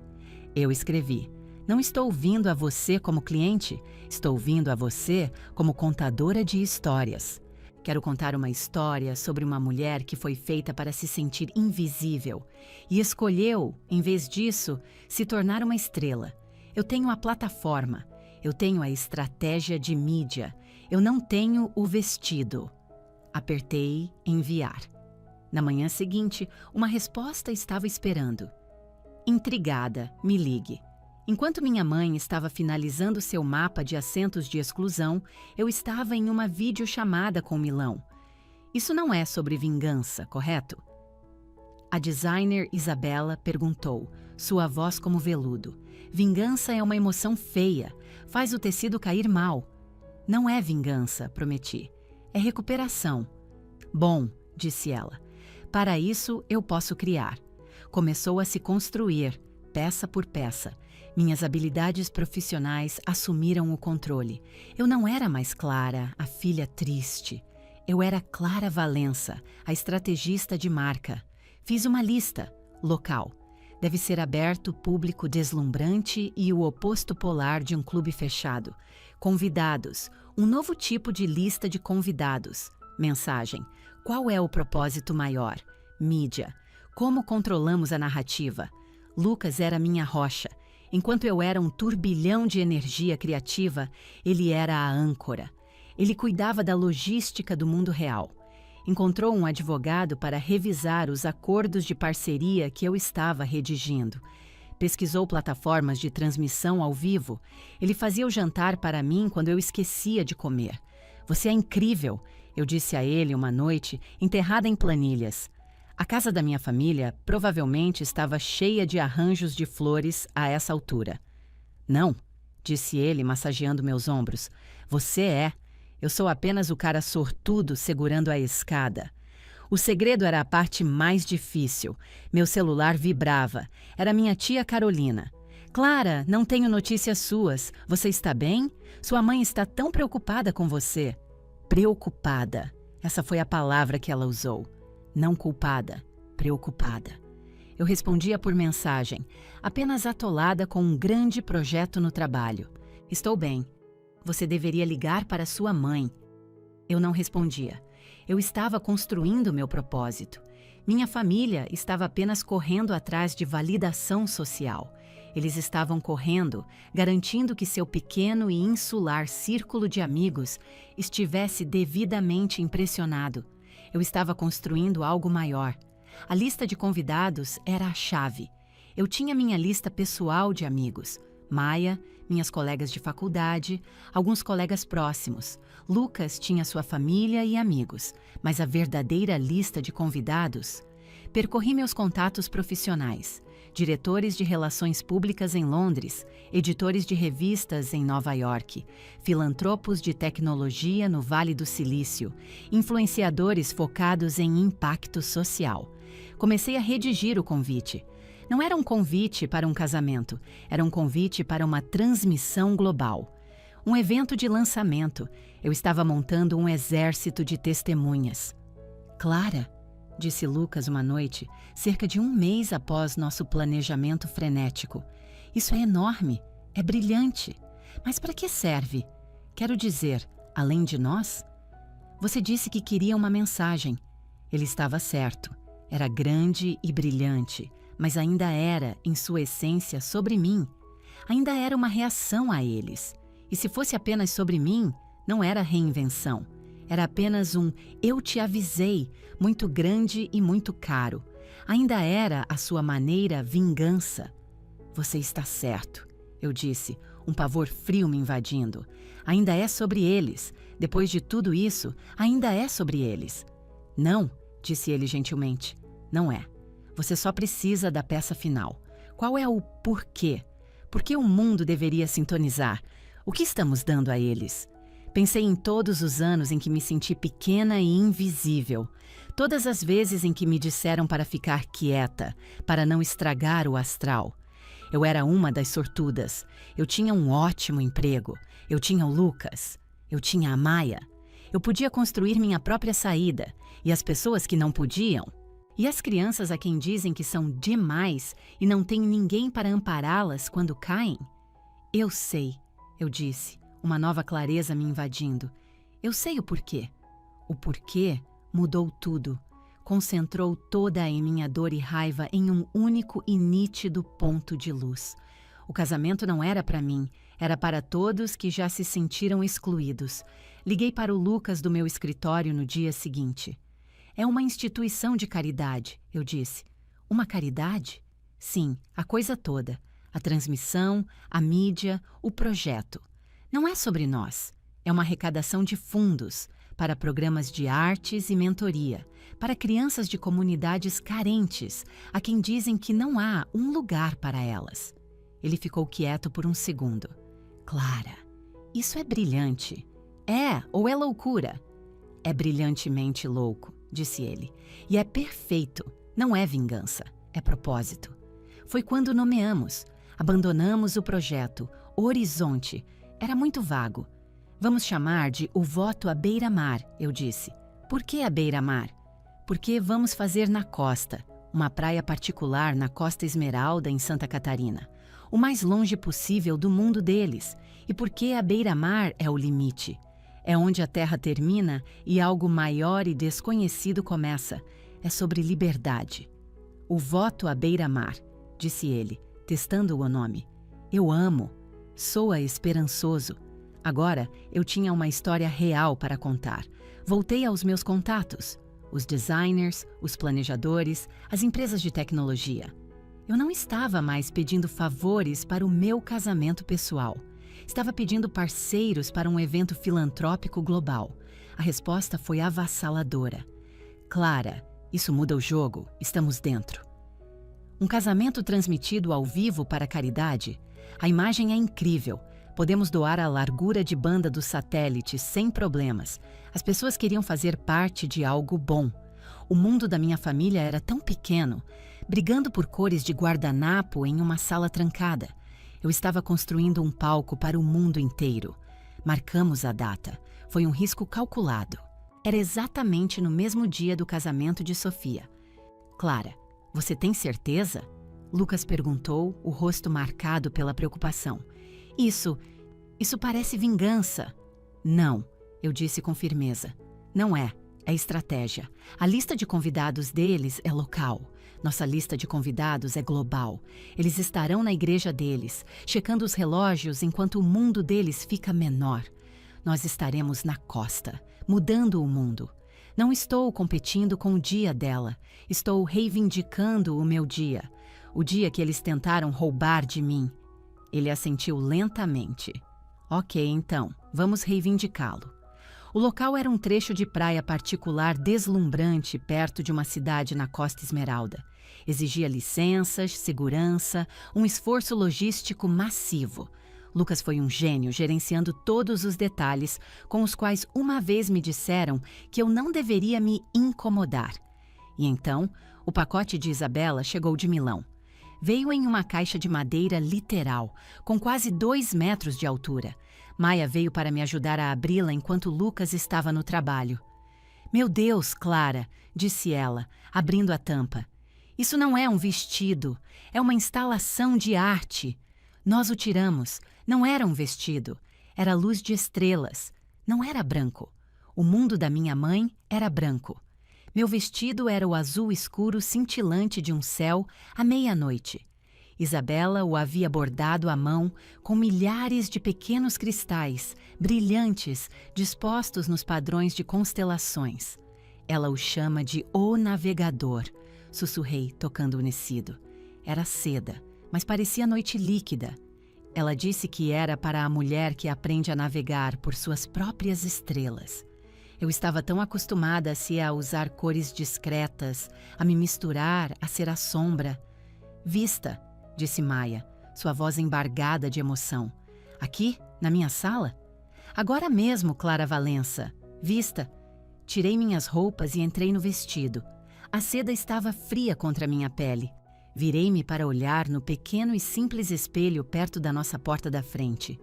Eu escrevi: não estou vindo a você como cliente, estou vindo a você como contadora de histórias. Quero contar uma história sobre uma mulher que foi feita para se sentir invisível e escolheu, em vez disso, se tornar uma estrela. Eu tenho a plataforma, eu tenho a estratégia de mídia, eu não tenho o vestido. Apertei enviar. Na manhã seguinte, uma resposta estava esperando. Intrigada, me ligue. Enquanto minha mãe estava finalizando seu mapa de assentos de exclusão, eu estava em uma videochamada com Milão. Isso não é sobre vingança, correto? A designer Isabela perguntou, sua voz como veludo. Vingança é uma emoção feia, faz o tecido cair mal. Não é vingança, prometi. É recuperação. Bom, disse ela. Para isso, eu posso criar. Começou a se construir, peça por peça. Minhas habilidades profissionais assumiram o controle. Eu não era mais Clara, a filha triste. Eu era Clara Valença, a estrategista de marca. Fiz uma lista. Local. Deve ser aberto, público deslumbrante e o oposto polar de um clube fechado. Convidados. Um novo tipo de lista de convidados. Mensagem. Qual é o propósito maior? Mídia. Como controlamos a narrativa? Lucas era minha rocha. Enquanto eu era um turbilhão de energia criativa, ele era a âncora. Ele cuidava da logística do mundo real. Encontrou um advogado para revisar os acordos de parceria que eu estava redigindo. Pesquisou plataformas de transmissão ao vivo. Ele fazia o jantar para mim quando eu esquecia de comer. "Você é incrível", eu disse a ele uma noite, enterrada em planilhas. A casa da minha família provavelmente estava cheia de arranjos de flores a essa altura. "Não", disse ele, massageando meus ombros. "Você é. Eu sou apenas o cara sortudo segurando a escada." O segredo era a parte mais difícil. Meu celular vibrava. Era minha tia Carolina. "Clara, não tenho notícias suas. Você está bem? Sua mãe está tão preocupada com você." Preocupada. Essa foi a palavra que ela usou. Não culpada, preocupada. Eu respondia por mensagem, apenas atolada com um grande projeto no trabalho. "Estou bem. Você deveria ligar para sua mãe." Eu não respondia. Eu estava construindo meu propósito. Minha família estava apenas correndo atrás de validação social. Eles estavam correndo, garantindo que seu pequeno e insular círculo de amigos estivesse devidamente impressionado. Eu estava construindo algo maior. A lista de convidados era a chave. Eu tinha minha lista pessoal de amigos. Maia, minhas colegas de faculdade, alguns colegas próximos. Lucas tinha sua família e amigos, mas a verdadeira lista de convidados... Percorri meus contatos profissionais. Diretores de relações públicas em Londres, editores de revistas em Nova York, filantropos de tecnologia no Vale do Silício, influenciadores focados em impacto social. Comecei a redigir o convite. Não era um convite para um casamento, era um convite para uma transmissão global. Um evento de lançamento. Eu estava montando um exército de testemunhas. "Clara", disse Lucas uma noite, cerca de um mês após nosso planejamento frenético. "Isso é enorme, é brilhante. Mas para que serve? Quero dizer, além de nós?" "Você disse que queria uma mensagem." Ele estava certo. Era grande e brilhante, mas ainda era, em sua essência, sobre mim. Ainda era uma reação a eles. E se fosse apenas sobre mim, não era reinvenção. Era apenas um "eu te avisei", muito grande e muito caro. Ainda era, à sua maneira, vingança. "Você está certo", eu disse, um pavor frio me invadindo. "Ainda é sobre eles. Depois de tudo isso, ainda é sobre eles." "Não", disse ele gentilmente. "Não é. Você só precisa da peça final. Qual é o porquê? Por que o mundo deveria sintonizar? O que estamos dando a eles?" Pensei em todos os anos em que me senti pequena e invisível. Todas as vezes em que me disseram para ficar quieta, para não estragar o astral. Eu era uma das sortudas. Eu tinha um ótimo emprego. Eu tinha o Lucas. Eu tinha a Maia. Eu podia construir minha própria saída. E as pessoas que não podiam? E as crianças a quem dizem que são demais e não tem ninguém para ampará-las quando caem? "Eu sei", eu disse, uma nova clareza me invadindo. "Eu sei o porquê." O porquê mudou tudo. Concentrou toda a minha dor e raiva em um único e nítido ponto de luz. O casamento não era para mim, era para todos que já se sentiram excluídos. Liguei para o Lucas do meu escritório no dia seguinte. "É uma instituição de caridade", eu disse. "Uma caridade?" "Sim, a coisa toda. A transmissão, a mídia, o projeto. Não é sobre nós. É uma arrecadação de fundos para programas de artes e mentoria, para crianças de comunidades carentes, a quem dizem que não há um lugar para elas." Ele ficou quieto por um segundo. "Clara, isso é brilhante. É ou é loucura?" "É brilhantemente louco", disse ele. "E é perfeito. Não é vingança. É propósito. Foi quando nomeamos. Abandonamos o projeto. Horizonte. Era muito vago. Vamos chamar de o voto à beira-mar", eu disse. "Por que à beira-mar?" "Porque vamos fazer na costa, uma praia particular na Costa Esmeralda, em Santa Catarina. O mais longe possível do mundo deles. E porque a beira-mar é o limite. É onde a terra termina e algo maior e desconhecido começa. É sobre liberdade." "O voto à beira-mar", disse ele, testando o nome. Eu amo. Soa esperançoso. Agora eu tinha uma história real para contar. Voltei aos meus contatos. Os designers, os planejadores, as empresas de tecnologia. Eu não estava mais pedindo favores para o meu casamento pessoal. Estava pedindo parceiros para um evento filantrópico global. A resposta foi avassaladora. Clara, isso muda o jogo, estamos dentro. Um casamento transmitido ao vivo para a caridade? A imagem é incrível. Podemos doar a largura de banda do satélite sem problemas. As pessoas queriam fazer parte de algo bom. O mundo da minha família era tão pequeno, brigando por cores de guardanapo em uma sala trancada. Eu estava construindo um palco para o mundo inteiro. Marcamos a data. Foi um risco calculado. Era exatamente no mesmo dia do casamento de Sofia. Clara, você tem certeza? Lucas perguntou, o rosto marcado pela preocupação. Isso parece vingança. Não, eu disse com firmeza. Não é estratégia. A lista de convidados deles é local. Nossa lista de convidados é global. Eles estarão na igreja deles, checando os relógios enquanto o mundo deles fica menor. Nós estaremos na costa, mudando o mundo. Não estou competindo com o dia dela. Estou reivindicando o meu dia. O dia que eles tentaram roubar de mim. Ele assentiu lentamente. Ok, então, vamos reivindicá-lo. O local era um trecho de praia particular deslumbrante perto de uma cidade na Costa Esmeralda. Exigia licenças, segurança, um esforço logístico massivo. Lucas foi um gênio gerenciando todos os detalhes com os quais uma vez me disseram que eu não deveria me incomodar. E então, o pacote de Isabela chegou de Milão. Veio em uma caixa de madeira literal, com quase 2 metros de altura. Maia veio para me ajudar a abri-la enquanto Lucas estava no trabalho. Meu Deus, Clara, disse ela, abrindo a tampa. Isso não é um vestido, é uma instalação de arte. Nós o tiramos, não era um vestido, era luz de estrelas, não era branco. O mundo da minha mãe era branco. Meu vestido era o azul escuro cintilante de um céu à meia-noite. Isabela o havia bordado à mão com milhares de pequenos cristais, brilhantes, dispostos nos padrões de constelações. Ela o chama de O Navegador, sussurrei, tocando o necido. Era seda, mas parecia noite líquida. Ela disse que era para a mulher que aprende a navegar por suas próprias estrelas. Eu estava tão acostumada a usar cores discretas, a me misturar, a ser a sombra. Vista, disse Maia, sua voz embargada de emoção. Aqui, na minha sala? Agora mesmo, Clara Valença. Vista. Tirei minhas roupas e entrei no vestido. A seda estava fria contra minha pele. Virei-me para olhar no pequeno e simples espelho perto da nossa porta da frente.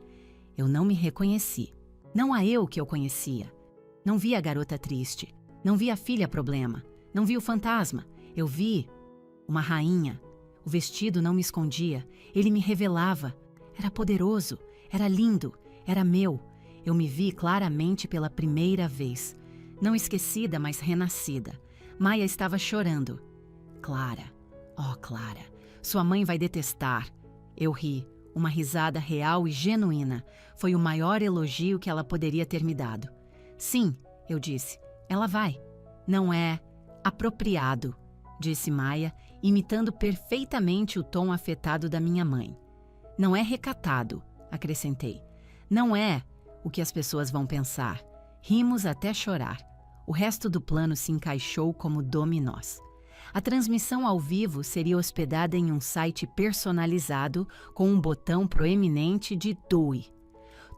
Eu não me reconheci. Não a eu que eu conhecia. Não vi a garota triste. Não vi a filha problema. Não vi o fantasma. Eu vi uma rainha. O vestido não me escondia. Ele me revelava. Era poderoso. Era lindo. Era meu. Eu me vi claramente pela primeira vez. Não esquecida, mas renascida. Maia estava chorando. Clara. Oh, Clara. Sua mãe vai detestar. Eu ri. Uma risada real e genuína. Foi o maior elogio que ela poderia ter me dado. Sim, eu disse. Ela vai. Não é apropriado, disse Maia, imitando perfeitamente o tom afetado da minha mãe. Não é recatado, acrescentei. Não é o que as pessoas vão pensar. Rimos até chorar. O resto do plano se encaixou como dominós. A transmissão ao vivo seria hospedada em um site personalizado com um botão proeminente de doe.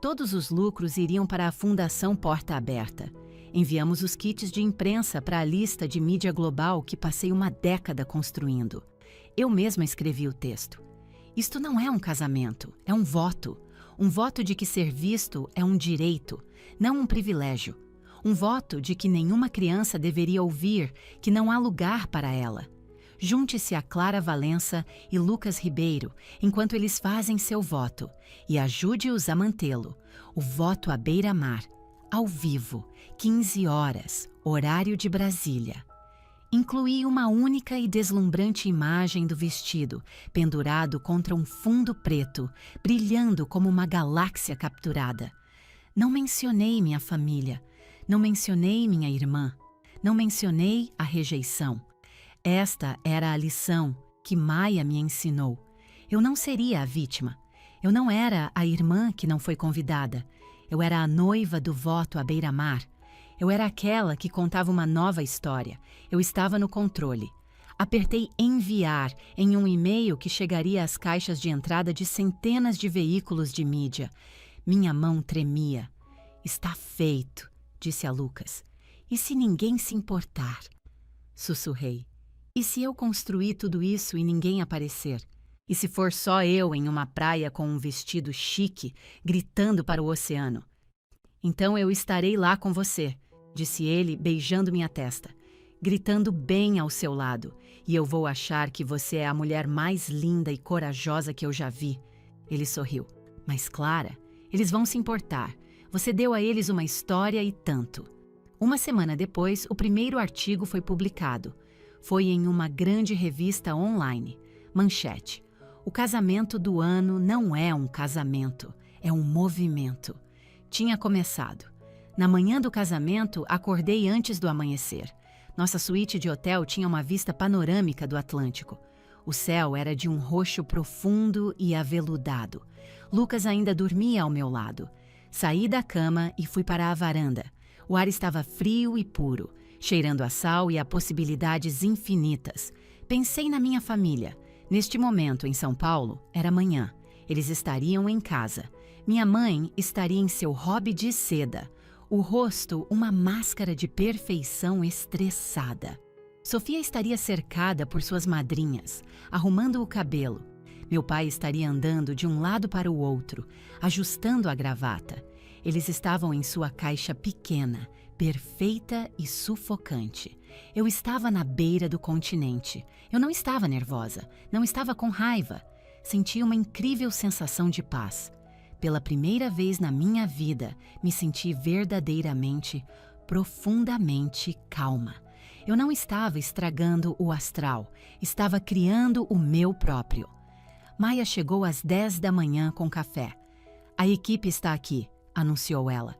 Todos os lucros iriam para a Fundação Porta Aberta. Enviamos os kits de imprensa para a lista de mídia global que passei uma década construindo. Eu mesma escrevi o texto. Isto não é um casamento, é um voto. Um voto de que ser visto é um direito, não um privilégio. Um voto de que nenhuma criança deveria ouvir que não há lugar para ela. Junte-se a Clara Valença e Lucas Ribeiro enquanto eles fazem seu voto e ajude-os a mantê-lo. O voto à beira-mar, ao vivo, 15 horas, horário de Brasília. Incluí uma única e deslumbrante imagem do vestido, pendurado contra um fundo preto, brilhando como uma galáxia capturada. Não mencionei minha família, não mencionei minha irmã, não mencionei a rejeição. Esta era a lição que Maia me ensinou. Eu não seria a vítima. Eu não era a irmã que não foi convidada. Eu era a noiva do voto à beira-mar. Eu era aquela que contava uma nova história. Eu estava no controle. Apertei enviar em um e-mail que chegaria às caixas de entrada de centenas de veículos de mídia. Minha mão tremia. Está feito, disse a Lucas. E se ninguém se importar? Sussurrei. E se eu construir tudo isso e ninguém aparecer? E se for só eu em uma praia com um vestido chique, gritando para o oceano? Então eu estarei lá com você, disse ele, beijando minha testa, gritando bem ao seu lado, e eu vou achar que você é a mulher mais linda e corajosa que eu já vi. Ele sorriu. Mas Clara, eles vão se importar. Você deu a eles uma história e tanto. Uma semana depois, o primeiro artigo foi publicado. Foi em uma grande revista online. Manchete. O casamento do ano não é um casamento, é um movimento. Tinha começado. Na manhã do casamento, acordei antes do amanhecer. Nossa suíte de hotel tinha uma vista panorâmica do Atlântico. O céu era de um roxo profundo e aveludado. Lucas ainda dormia ao meu lado. Saí da cama e fui para a varanda. O ar estava frio e puro, cheirando a sal e a possibilidades infinitas. Pensei na minha família. Neste momento, em São Paulo, era manhã. Eles estariam em casa. Minha mãe estaria em seu hobby de seda. O rosto, uma máscara de perfeição estressada. Sofia estaria cercada por suas madrinhas, arrumando o cabelo. Meu pai estaria andando de um lado para o outro, ajustando a gravata. Eles estavam em sua caixa pequena, perfeita e sufocante. Eu estava na beira do continente. Eu não estava nervosa, não estava com raiva. Senti uma incrível sensação de paz. Pela primeira vez na minha vida, me senti verdadeiramente, profundamente calma. Eu não estava estragando o astral, estava criando o meu próprio. Maia chegou às 10 da manhã com café. A equipe está aqui, anunciou ela.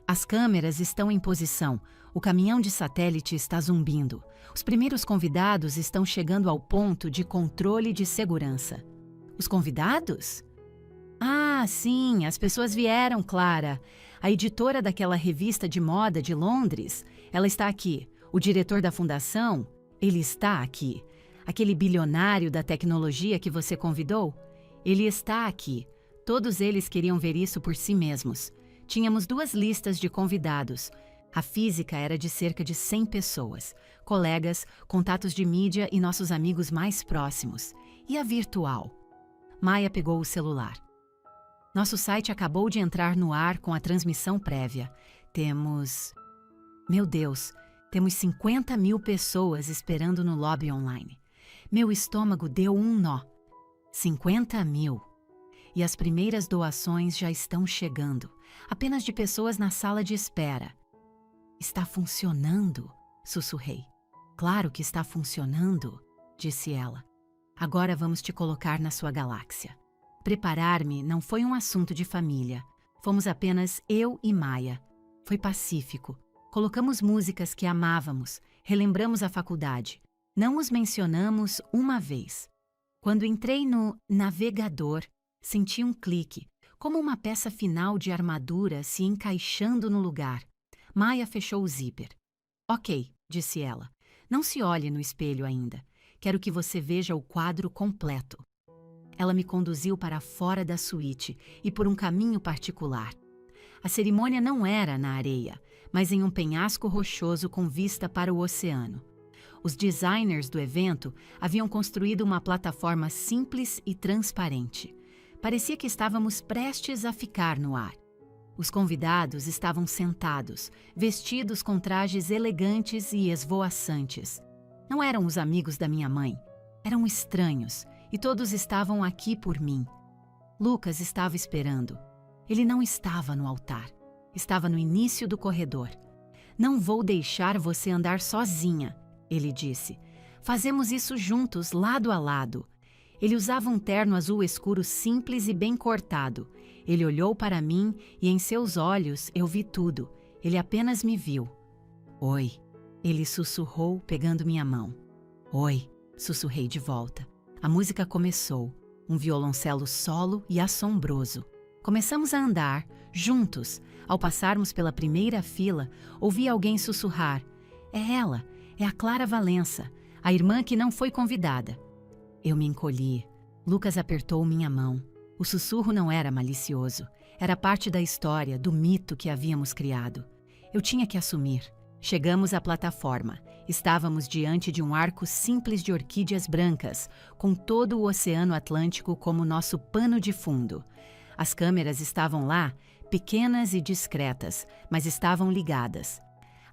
As câmeras estão em posição. O caminhão de satélite está zumbindo. Os primeiros convidados estão chegando ao ponto de controle de segurança. Os convidados? Ah, sim, as pessoas vieram, Clara. A editora daquela revista de moda de Londres, ela está aqui. O diretor da fundação, ele está aqui. Aquele bilionário da tecnologia que você convidou, ele está aqui. Todos eles queriam ver isso por si mesmos. Tínhamos 2 listas de convidados. A física era de cerca de 100 pessoas, colegas, contatos de mídia e nossos amigos mais próximos. E a virtual? Maia pegou o celular. Nosso site acabou de entrar no ar com a transmissão prévia. Meu Deus, temos 50 mil pessoas esperando no lobby online. Meu estômago deu um nó. 50 mil. E as primeiras doações já estão chegando, apenas de pessoas na sala de espera. Está funcionando, sussurrei. Claro que está funcionando, disse ela. Agora vamos te colocar na sua galáxia. Preparar-me não foi um assunto de família. Fomos apenas eu e Maia. Foi pacífico. Colocamos músicas que amávamos, relembramos a faculdade. Não os mencionamos uma vez. Quando entrei no navegador, senti um clique, como uma peça final de armadura se encaixando no lugar. Maia fechou o zíper. Ok, disse ela. Não se olhe no espelho ainda. Quero que você veja o quadro completo. Ela me conduziu para fora da suíte e por um caminho particular. A cerimônia não era na areia, mas em um penhasco rochoso com vista para o oceano. Os designers do evento haviam construído uma plataforma simples e transparente. Parecia que estávamos prestes a ficar no ar. Os convidados estavam sentados, vestidos com trajes elegantes e esvoaçantes. Não eram os amigos da minha mãe, eram estranhos, e todos estavam aqui por mim. Lucas estava esperando. Ele não estava no altar, estava no início do corredor. Não vou deixar você andar sozinha, ele disse. Fazemos isso juntos, lado a lado. Ele usava um terno azul escuro simples e bem cortado. Ele olhou para mim e em seus olhos eu vi tudo. Ele apenas me viu. Oi, ele sussurrou, pegando minha mão. Oi, sussurrei de volta. A música começou, um violoncelo solo e assombroso. Começamos a andar, juntos. Ao passarmos pela primeira fila, ouvi alguém sussurrar. É ela, é a Clara Valença, a irmã que não foi convidada. Eu me encolhi. Lucas apertou minha mão. O sussurro não era malicioso. Era parte da história, do mito que havíamos criado. Eu tinha que assumir. Chegamos à plataforma. Estávamos diante de um arco simples de orquídeas brancas, com todo o Oceano Atlântico como nosso pano de fundo. As câmeras estavam lá, pequenas e discretas, mas estavam ligadas.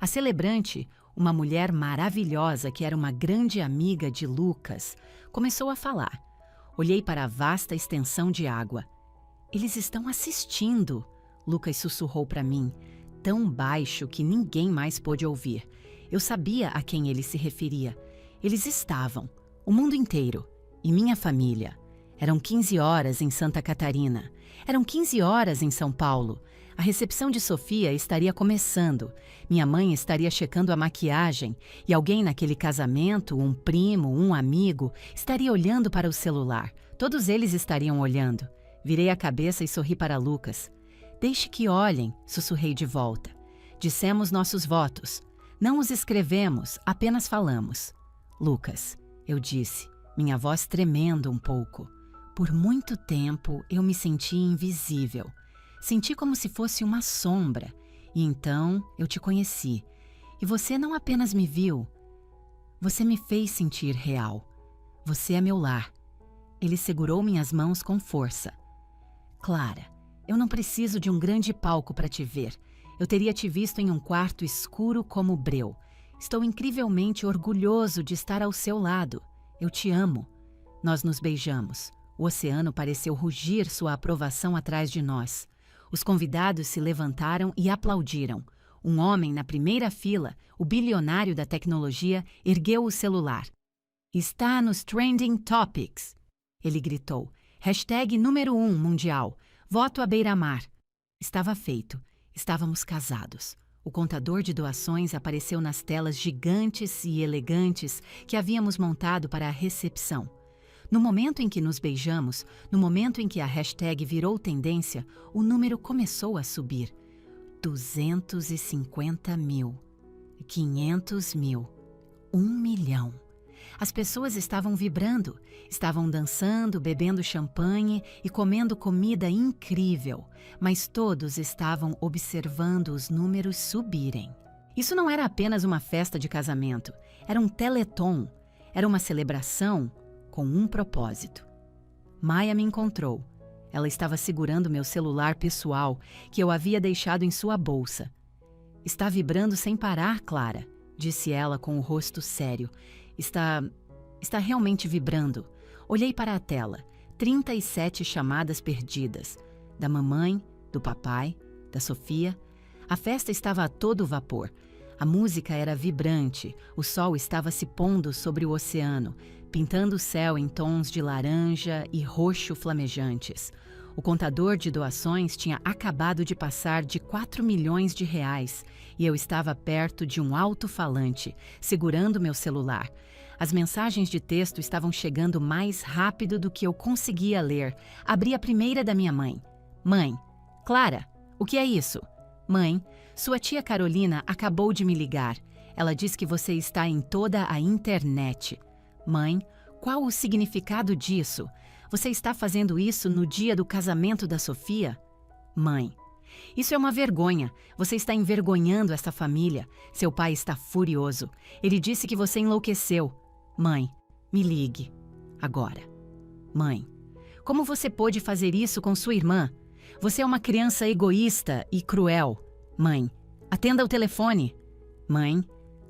A celebrante, uma mulher maravilhosa que era uma grande amiga de Lucas, começou a falar. Olhei para a vasta extensão de água. Eles estão assistindo, Lucas sussurrou para mim, tão baixo que ninguém mais pôde ouvir. Eu sabia a quem ele se referia. Eles estavam, o mundo inteiro, e minha família. Eram 15 horas em Santa Catarina. Eram 15 horas em São Paulo. A recepção de Sofia estaria começando. Minha mãe estaria checando a maquiagem e alguém naquele casamento, um primo, um amigo, estaria olhando para o celular. Todos eles estariam olhando. Virei a cabeça e sorri para Lucas. Deixe que olhem, sussurrei de volta. Dissemos nossos votos. Não os escrevemos, apenas falamos. Lucas, eu disse, minha voz tremendo um pouco. Por muito tempo eu me senti invisível. Senti como se fosse uma sombra. E então eu te conheci. E você não apenas me viu. Você me fez sentir real. Você é meu lar. Ele segurou minhas mãos com força. Clara, eu não preciso de um grande palco para te ver. Eu teria te visto em um quarto escuro como breu. Estou incrivelmente orgulhoso de estar ao seu lado. Eu te amo. Nós nos beijamos. O oceano pareceu rugir sua aprovação atrás de nós. Os convidados se levantaram e aplaudiram. Um homem na primeira fila, o bilionário da tecnologia, ergueu o celular. Está nos Trending Topics, ele gritou. Hashtag número 1 mundial. Voto à beira-mar. Estava feito. Estávamos casados. O contador de doações apareceu nas telas gigantes e elegantes que havíamos montado para a recepção. No momento em que nos beijamos, no momento em que a hashtag virou tendência, o número começou a subir. 250 mil, 500 mil, 1 milhão. As pessoas estavam vibrando, estavam dançando, bebendo champanhe e comendo comida incrível, mas todos estavam observando os números subirem. Isso não era apenas uma festa de casamento, era um teleton, era uma celebração com um propósito. Maia me encontrou. Ela estava segurando meu celular pessoal, que eu havia deixado em sua bolsa. Está vibrando sem parar, Clara, disse ela com o rosto sério. Está realmente vibrando. Olhei para a tela. 37 chamadas perdidas. Da mamãe, do papai, da Sofia. A festa estava a todo vapor. A música era vibrante. O sol estava se pondo sobre o oceano, pintando o céu em tons de laranja e roxo flamejantes. O contador de doações tinha acabado de passar de 4 milhões de reais e eu estava perto de um alto-falante, segurando meu celular. As mensagens de texto estavam chegando mais rápido do que eu conseguia ler. Abri a primeira da minha mãe. Mãe, Clara, o que é isso? Mãe, sua tia Carolina acabou de me ligar. Ela diz que você está em toda a internet. Mãe, qual o significado disso? Você está fazendo isso no dia do casamento da Sofia? Mãe, isso é uma vergonha. Você está envergonhando esta família. Seu pai está furioso. Ele disse que você enlouqueceu. Mãe, me ligue. Agora. Mãe, como você pôde fazer isso com sua irmã? Você é uma criança egoísta e cruel. Mãe, atenda o telefone. Mãe,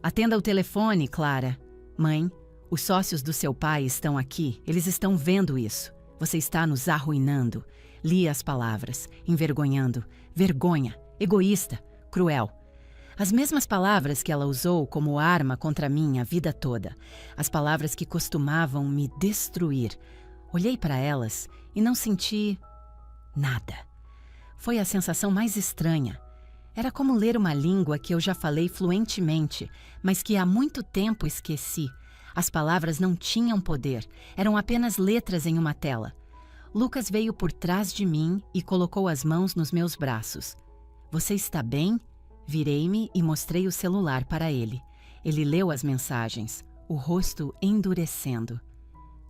atenda o telefone, Clara. Mãe, os sócios do seu pai estão aqui. Eles estão vendo isso. Você está nos arruinando. Li as palavras, envergonhando. Vergonha, egoísta, cruel. As mesmas palavras que ela usou como arma contra mim a vida toda. As palavras que costumavam me destruir. Olhei para elas e não senti nada. Foi a sensação mais estranha. Era como ler uma língua que eu já falei fluentemente, mas que há muito tempo esqueci. As palavras não tinham poder, eram apenas letras em uma tela. Lucas veio por trás de mim e colocou as mãos nos meus braços. Você está bem? Virei-me e mostrei o celular para ele. Ele leu as mensagens, o rosto endurecendo.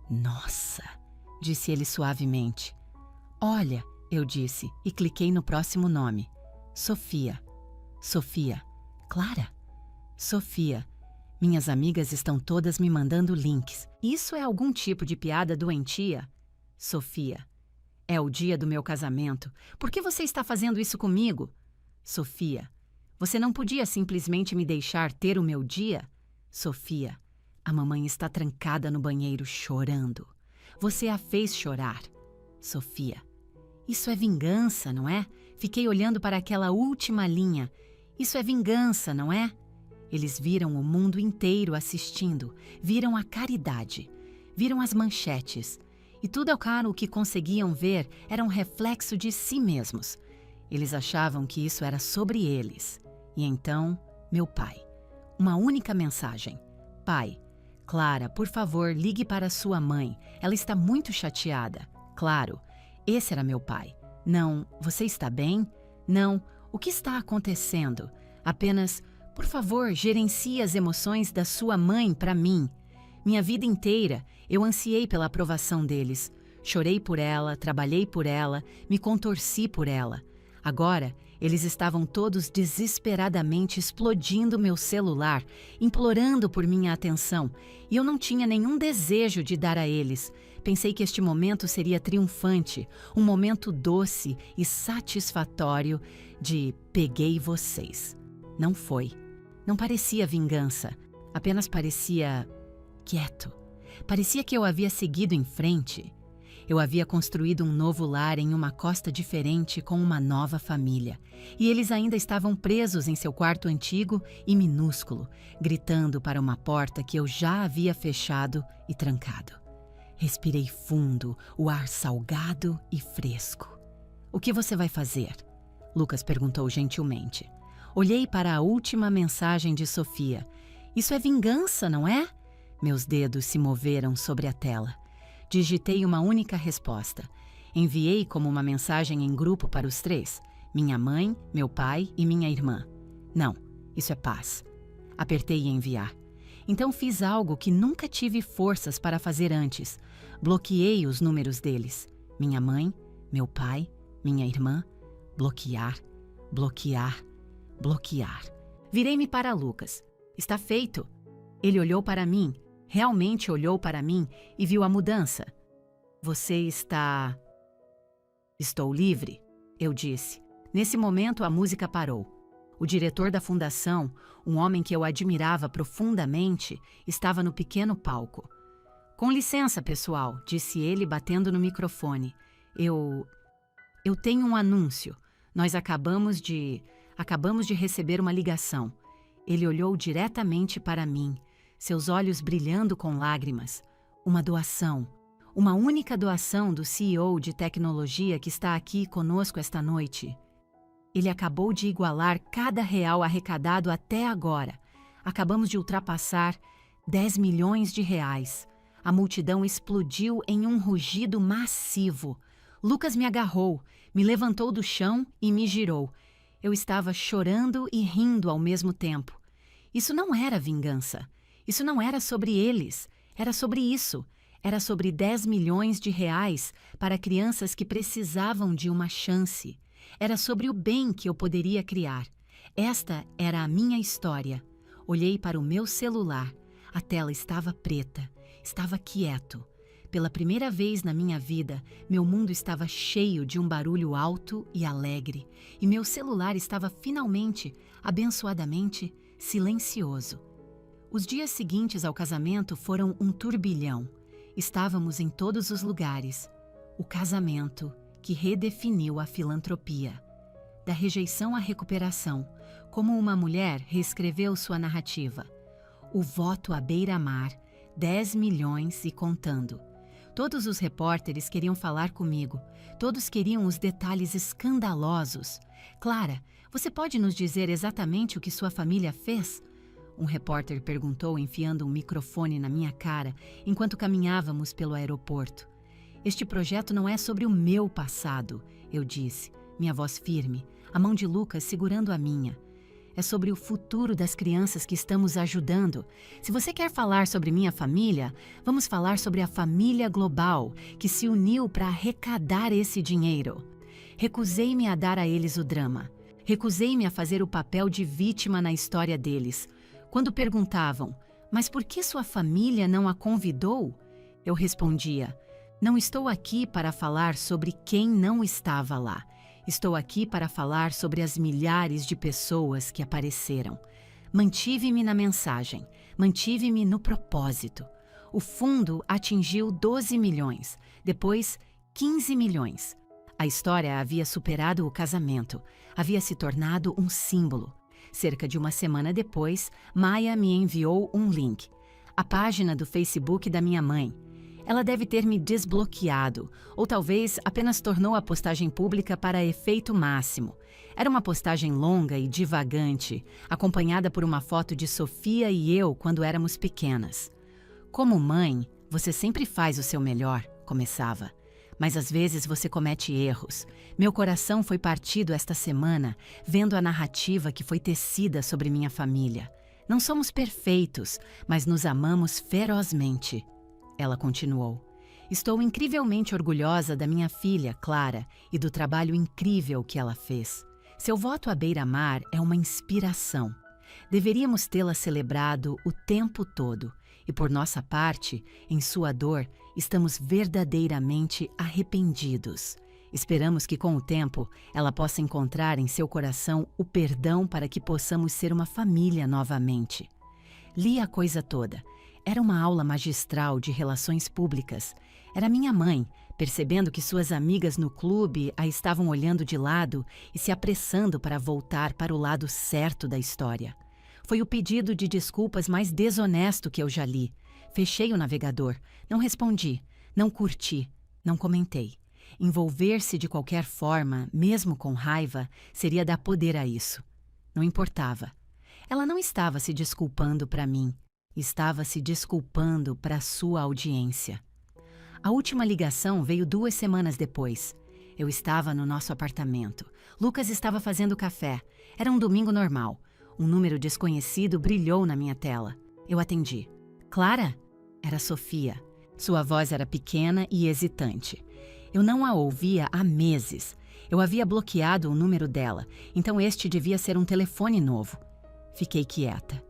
Nossa, disse ele suavemente. Olha, eu disse e cliquei no próximo nome. Sofia. Sofia. Clara? Sofia. Minhas amigas estão todas me mandando links. Isso é algum tipo de piada doentia? Sofia. É o dia do meu casamento. Por que você está fazendo isso comigo? Sofia. Você não podia simplesmente me deixar ter o meu dia? Sofia. A mamãe está trancada no banheiro chorando. Você a fez chorar. Sofia. Isso é vingança, não é? Fiquei olhando para aquela última linha. Isso é vingança, não é? Eles viram o mundo inteiro assistindo, viram a caridade, viram as manchetes. E tudo o que conseguiam ver era um reflexo de si mesmos. Eles achavam que isso era sobre eles. E então, meu pai. Uma única mensagem. Pai, Clara, por favor, ligue para sua mãe. Ela está muito chateada. Claro, esse era meu pai. Não, você está bem? Não, o que está acontecendo? Apenas, por favor, gerencie as emoções da sua mãe para mim. Minha vida inteira, eu ansiei pela aprovação deles. Chorei por ela, trabalhei por ela, me contorci por ela. Agora, eles estavam todos desesperadamente explodindo meu celular, implorando por minha atenção, e eu não tinha nenhum desejo de dar a eles. Pensei que este momento seria triunfante, um momento doce e satisfatório de peguei vocês. Não foi. Não parecia vingança, apenas parecia quieto. Parecia que eu havia seguido em frente. Eu havia construído um novo lar em uma costa diferente com uma nova família. E eles ainda estavam presos em seu quarto antigo e minúsculo, gritando para uma porta que eu já havia fechado e trancado. Respirei fundo, o ar salgado e fresco. O que você vai fazer? Lucas perguntou gentilmente. Olhei para a última mensagem de Sofia. Isso é vingança, não é? Meus dedos se moveram sobre a tela. Digitei uma única resposta. Enviei como uma mensagem em grupo para os três. Minha mãe, meu pai e minha irmã. Não, isso é paz. Apertei enviar. Então fiz algo que nunca tive forças para fazer antes. Bloqueei os números deles. Minha mãe, meu pai, minha irmã. Bloquear, bloquear, bloquear. Virei-me para Lucas. Está feito. Ele olhou para mim. Realmente olhou para mim e viu a mudança. Você está... Estou livre, eu disse. Nesse momento a música parou. O diretor da fundação, um homem que eu admirava profundamente, estava no pequeno palco. Com licença, pessoal, disse ele batendo no microfone. Eu tenho um anúncio. Nós acabamos de receber uma ligação. Ele olhou diretamente para mim. Seus olhos brilhando com lágrimas. Uma doação. Uma única doação do CEO de tecnologia que está aqui conosco esta noite. Ele acabou de igualar cada real arrecadado até agora. Acabamos de ultrapassar 10 milhões de reais. A multidão explodiu em um rugido massivo. Lucas me agarrou, me levantou do chão e me girou. Eu estava chorando e rindo ao mesmo tempo. Isso não era vingança. Isso não era sobre eles, era sobre isso. Era sobre 10 milhões de reais para crianças que precisavam de uma chance. Era sobre o bem que eu poderia criar. Esta era a minha história. Olhei para o meu celular. A tela estava preta, estava quieto. Pela primeira vez na minha vida, meu mundo estava cheio de um barulho alto e alegre. E meu celular estava finalmente, abençoadamente, silencioso. Os dias seguintes ao casamento foram um turbilhão. Estávamos em todos os lugares. O casamento que redefiniu a filantropia. da rejeição à recuperação, como uma mulher reescreveu sua narrativa. O voto à beira-mar, 10 milhões e contando. Todos os repórteres queriam falar comigo, todos queriam os detalhes escandalosos. Clara, você pode nos dizer exatamente o que sua família fez? Um repórter perguntou, enfiando um microfone na minha cara, enquanto caminhávamos pelo aeroporto. Este projeto não é sobre o meu passado, eu disse, minha voz firme, a mão de Lucas segurando a minha. É sobre o futuro das crianças que estamos ajudando. Se você quer falar sobre minha família, vamos falar sobre a família global, que se uniu para arrecadar esse dinheiro. Recusei-me a dar a eles o drama. Recusei-me a fazer o papel de vítima na história deles. Quando perguntavam, mas por que sua família não a convidou? Eu respondia, não estou aqui para falar sobre quem não estava lá. Estou aqui para falar sobre as milhares de pessoas que apareceram. Mantive-me na mensagem, mantive-me no propósito. O fundo atingiu 12 milhões, depois 15 milhões. A história havia superado o casamento, havia se tornado um símbolo. Cerca de uma semana depois, Maia me enviou um link. A página do Facebook da minha mãe. Ela deve ter me desbloqueado, ou talvez apenas tornou a postagem pública para efeito máximo. Era uma postagem longa e divagante, acompanhada por uma foto de Sofia e eu quando éramos pequenas. Como mãe, você sempre faz o seu melhor, começava. Mas às vezes você comete erros. Meu coração foi partido esta semana, vendo a narrativa que foi tecida sobre minha família. Não somos perfeitos, mas nos amamos ferozmente. Ela continuou. Estou incrivelmente orgulhosa da minha filha, Clara, e do trabalho incrível que ela fez. Seu voto à beira-mar é uma inspiração. Deveríamos tê-la celebrado o tempo todo. E por nossa parte, em sua dor, estamos verdadeiramente arrependidos. Esperamos que com o tempo ela possa encontrar em seu coração o perdão para que possamos ser uma família novamente. Li a coisa toda. Era uma aula magistral de relações públicas. Era minha mãe, percebendo que suas amigas no clube a estavam olhando de lado e se apressando para voltar para o lado certo da história. Foi o pedido de desculpas mais desonesto que eu já li. Fechei o navegador, não respondi, não curti, não comentei. Envolver-se de qualquer forma, mesmo com raiva, seria dar poder a isso. Não importava. Ela não estava se desculpando para mim. Estava se desculpando para sua audiência. A última ligação veio 2 semanas depois. Eu estava no nosso apartamento. Lucas estava fazendo café. Era um domingo normal. Um número desconhecido brilhou na minha tela. Eu atendi. Clara? Era Sofia. Sua voz era pequena e hesitante. Eu não a ouvia há meses. Eu havia bloqueado o número dela, então este devia ser um telefone novo. Fiquei quieta.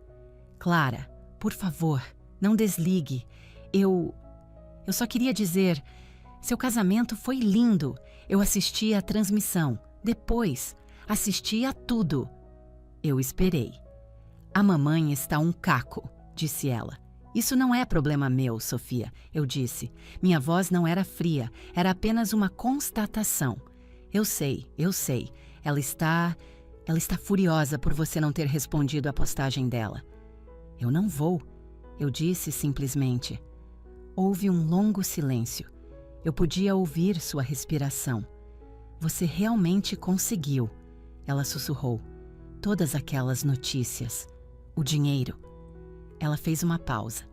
Clara, por favor, não desligue. Eu só queria dizer, seu casamento foi lindo. Eu assisti à transmissão. Depois, assisti a tudo. Eu esperei. A mamãe está um caco, disse ela. Isso não é problema meu, Sofia, eu disse. Minha voz não era fria, era apenas uma constatação. Eu sei. Ela está furiosa por você não ter respondido à postagem dela. Eu não vou, eu disse simplesmente. Houve um longo silêncio. Eu podia ouvir sua respiração. Você realmente conseguiu, ela sussurrou. Todas aquelas notícias. O dinheiro. Ela fez uma pausa.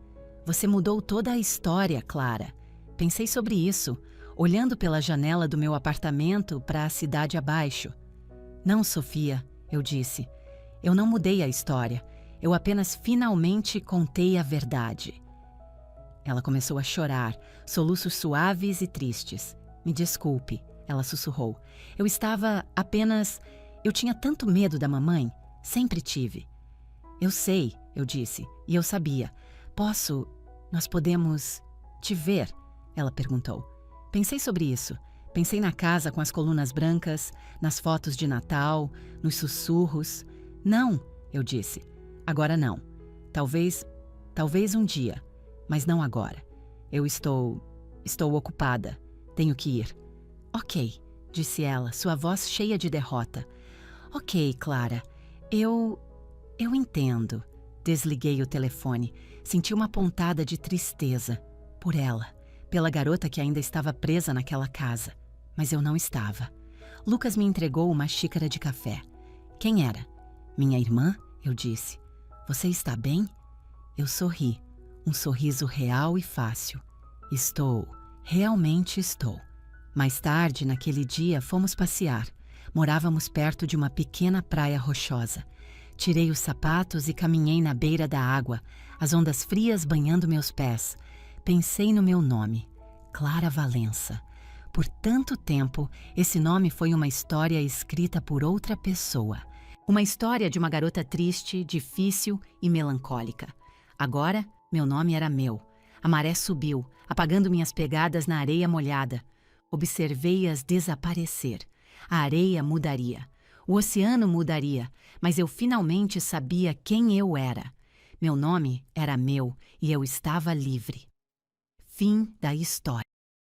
Você mudou toda a história, Clara. Pensei sobre isso, olhando pela janela do meu apartamento para a cidade abaixo. Não, Sofia, eu disse. Eu não mudei a história. Eu apenas finalmente contei a verdade. Ela começou a chorar, soluços suaves e tristes. Me desculpe, ela sussurrou. Eu tinha tanto medo da mamãe. Sempre tive. Eu sei, eu disse, e eu sabia. Nós podemos te ver? Ela perguntou. Pensei sobre isso. Pensei na casa com as colunas brancas, nas fotos de Natal, nos sussurros. Não, eu disse. Agora não. Talvez um dia, mas não agora. Eu estou ocupada. Tenho que ir. Ok, disse ela, sua voz cheia de derrota. Ok, Clara. Eu entendo. Desliguei o telefone. Senti uma pontada de tristeza. Por ela. Pela garota que ainda estava presa naquela casa. Mas eu não estava. Lucas me entregou uma xícara de café. Quem era? Minha irmã? Eu disse. Você está bem? Eu sorri. Um sorriso real e fácil. Estou. Realmente estou. Mais tarde, naquele dia, fomos passear. Morávamos perto de uma pequena praia rochosa. Tirei os sapatos e caminhei na beira da água, as ondas frias banhando meus pés. Pensei no meu nome, Clara Valença. Por tanto tempo, esse nome foi uma história escrita por outra pessoa. Uma história de uma garota triste, difícil e melancólica. Agora, meu nome era meu. A maré subiu, apagando minhas pegadas na areia molhada. Observei-as desaparecer. A areia mudaria. O oceano mudaria, mas eu finalmente sabia quem eu era. Meu nome era meu e eu estava livre. Fim da história.